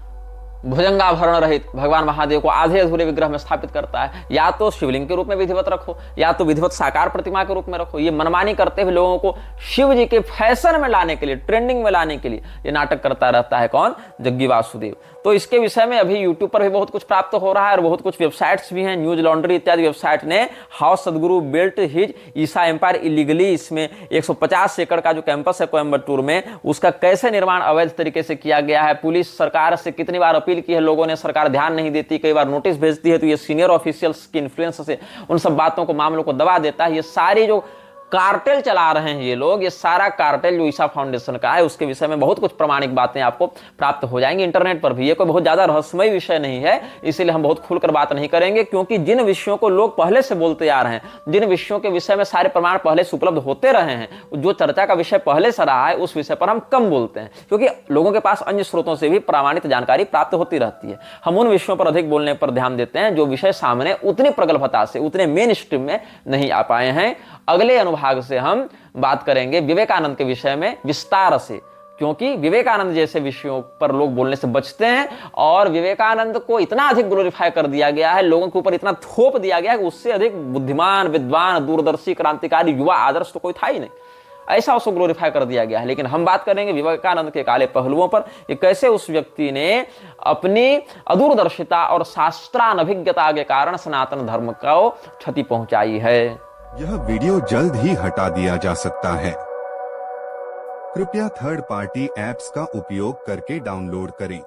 भुजंगाभरण रहित भगवान महादेव को आधे अधूरे विग्रह में स्थापित करता है। या तो शिवलिंग के रूप में विधिवत रखो, या तो विधिवत साकार प्रतिमा के रूप में रखो। ये मनमानी करते हुए लोगों को शिव जी के फैशन में लाने के लिए, ट्रेंडिंग में लाने के लिए ये नाटक करता रहता है कौन? जग्गी वासुदेव। तो इसके विषय में अभी यूट्यूब पर भी बहुत कुछ प्राप्त हो रहा है और बहुत कुछ वेबसाइट्स भी हैं। न्यूज लॉन्ड्री इत्यादि वेबसाइट ने हाउ सदगुरु बिल्ट हिज ईसा एम्पायर इलीगली, इसमें 150 एकड़ का जो कैंपस है कोयम्बटूर में, उसका कैसे निर्माण अवैध तरीके से किया गया है। पुलिस सरकार से कितनी बार अपील की है लोगों ने, सरकार ध्यान नहीं देती, कई बार नोटिस भेजती है, तो ये सीनियर ऑफिशियल्स की इन्फ्लुएंस से उन सब बातों को, मामलों को दबा देता है। ये सारी जो कार्टेल चला रहे हैं ये लोग, ये सारा कार्टेल जो ईशा फाउंडेशन का है, उसके विषय में बहुत कुछ प्रमाणिक बातें आपको प्राप्त हो जाएंगी इंटरनेट पर भी। ये कोई बहुत ज्यादा रहस्यमय विषय नहीं है, इसीलिए हम बहुत खुलकर बात नहीं करेंगे, क्योंकि जिन विषयों को लोग पहले से बोलते आ रहे हैं, जिन विषयों के विषय में सारे प्रमाण पहले से उपलब्ध होते रहे हैं, जो चर्चा का विषय पहले से रहा है, उस विषय पर हम कम बोलते हैं, क्योंकि लोगों के पास अन्य स्रोतों से भी प्रमाणित जानकारी प्राप्त होती रहती है। हम उन विषयों पर अधिक बोलने पर ध्यान देते हैं जो विषय सामने उतनी प्रगल्भता से, उतने मेन स्ट्रीम में नहीं आ पाए हैं। अगले अनुभाग से हम बात करेंगे विवेकानंद के विषय में विस्तार से, क्योंकि विवेकानंद जैसे विषयों पर लोग बोलने से बचते हैं, और विवेकानंद को इतना अधिक ग्लोरीफाई कर दिया गया है, लोगों के ऊपर इतना थोप दिया गया है कि उससे अधिक बुद्धिमान, विद्वान, दूरदर्शी, क्रांतिकारी, युवा आदर्श तो कोई था ही नहीं। ऐसा उसको ग्लोरीफाई कर दिया गया है। लेकिन हम बात करेंगे विवेकानंद के काले पहलुओं पर, कि कैसे उस व्यक्ति ने अपनी अदूरदर्शिता और शास्त्रानभिज्ञता के कारण सनातन धर्म को क्षति पहुंचाई है। यह वीडियो जल्द ही हटा दिया जा सकता है। कृपया थर्ड पार्टी ऐप्स का उपयोग करके डाउनलोड करें।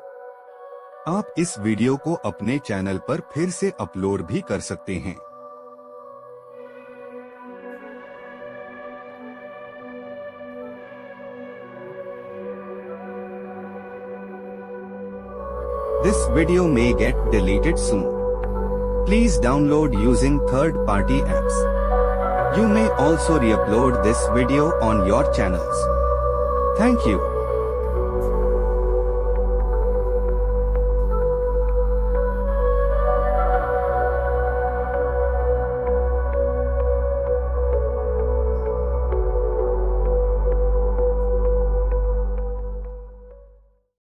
आप इस वीडियो को अपने चैनल पर फिर से अपलोड भी कर सकते हैं। This video may get deleted soon. Please download using third-party apps. You may also re-upload this video on your channels. Thank you.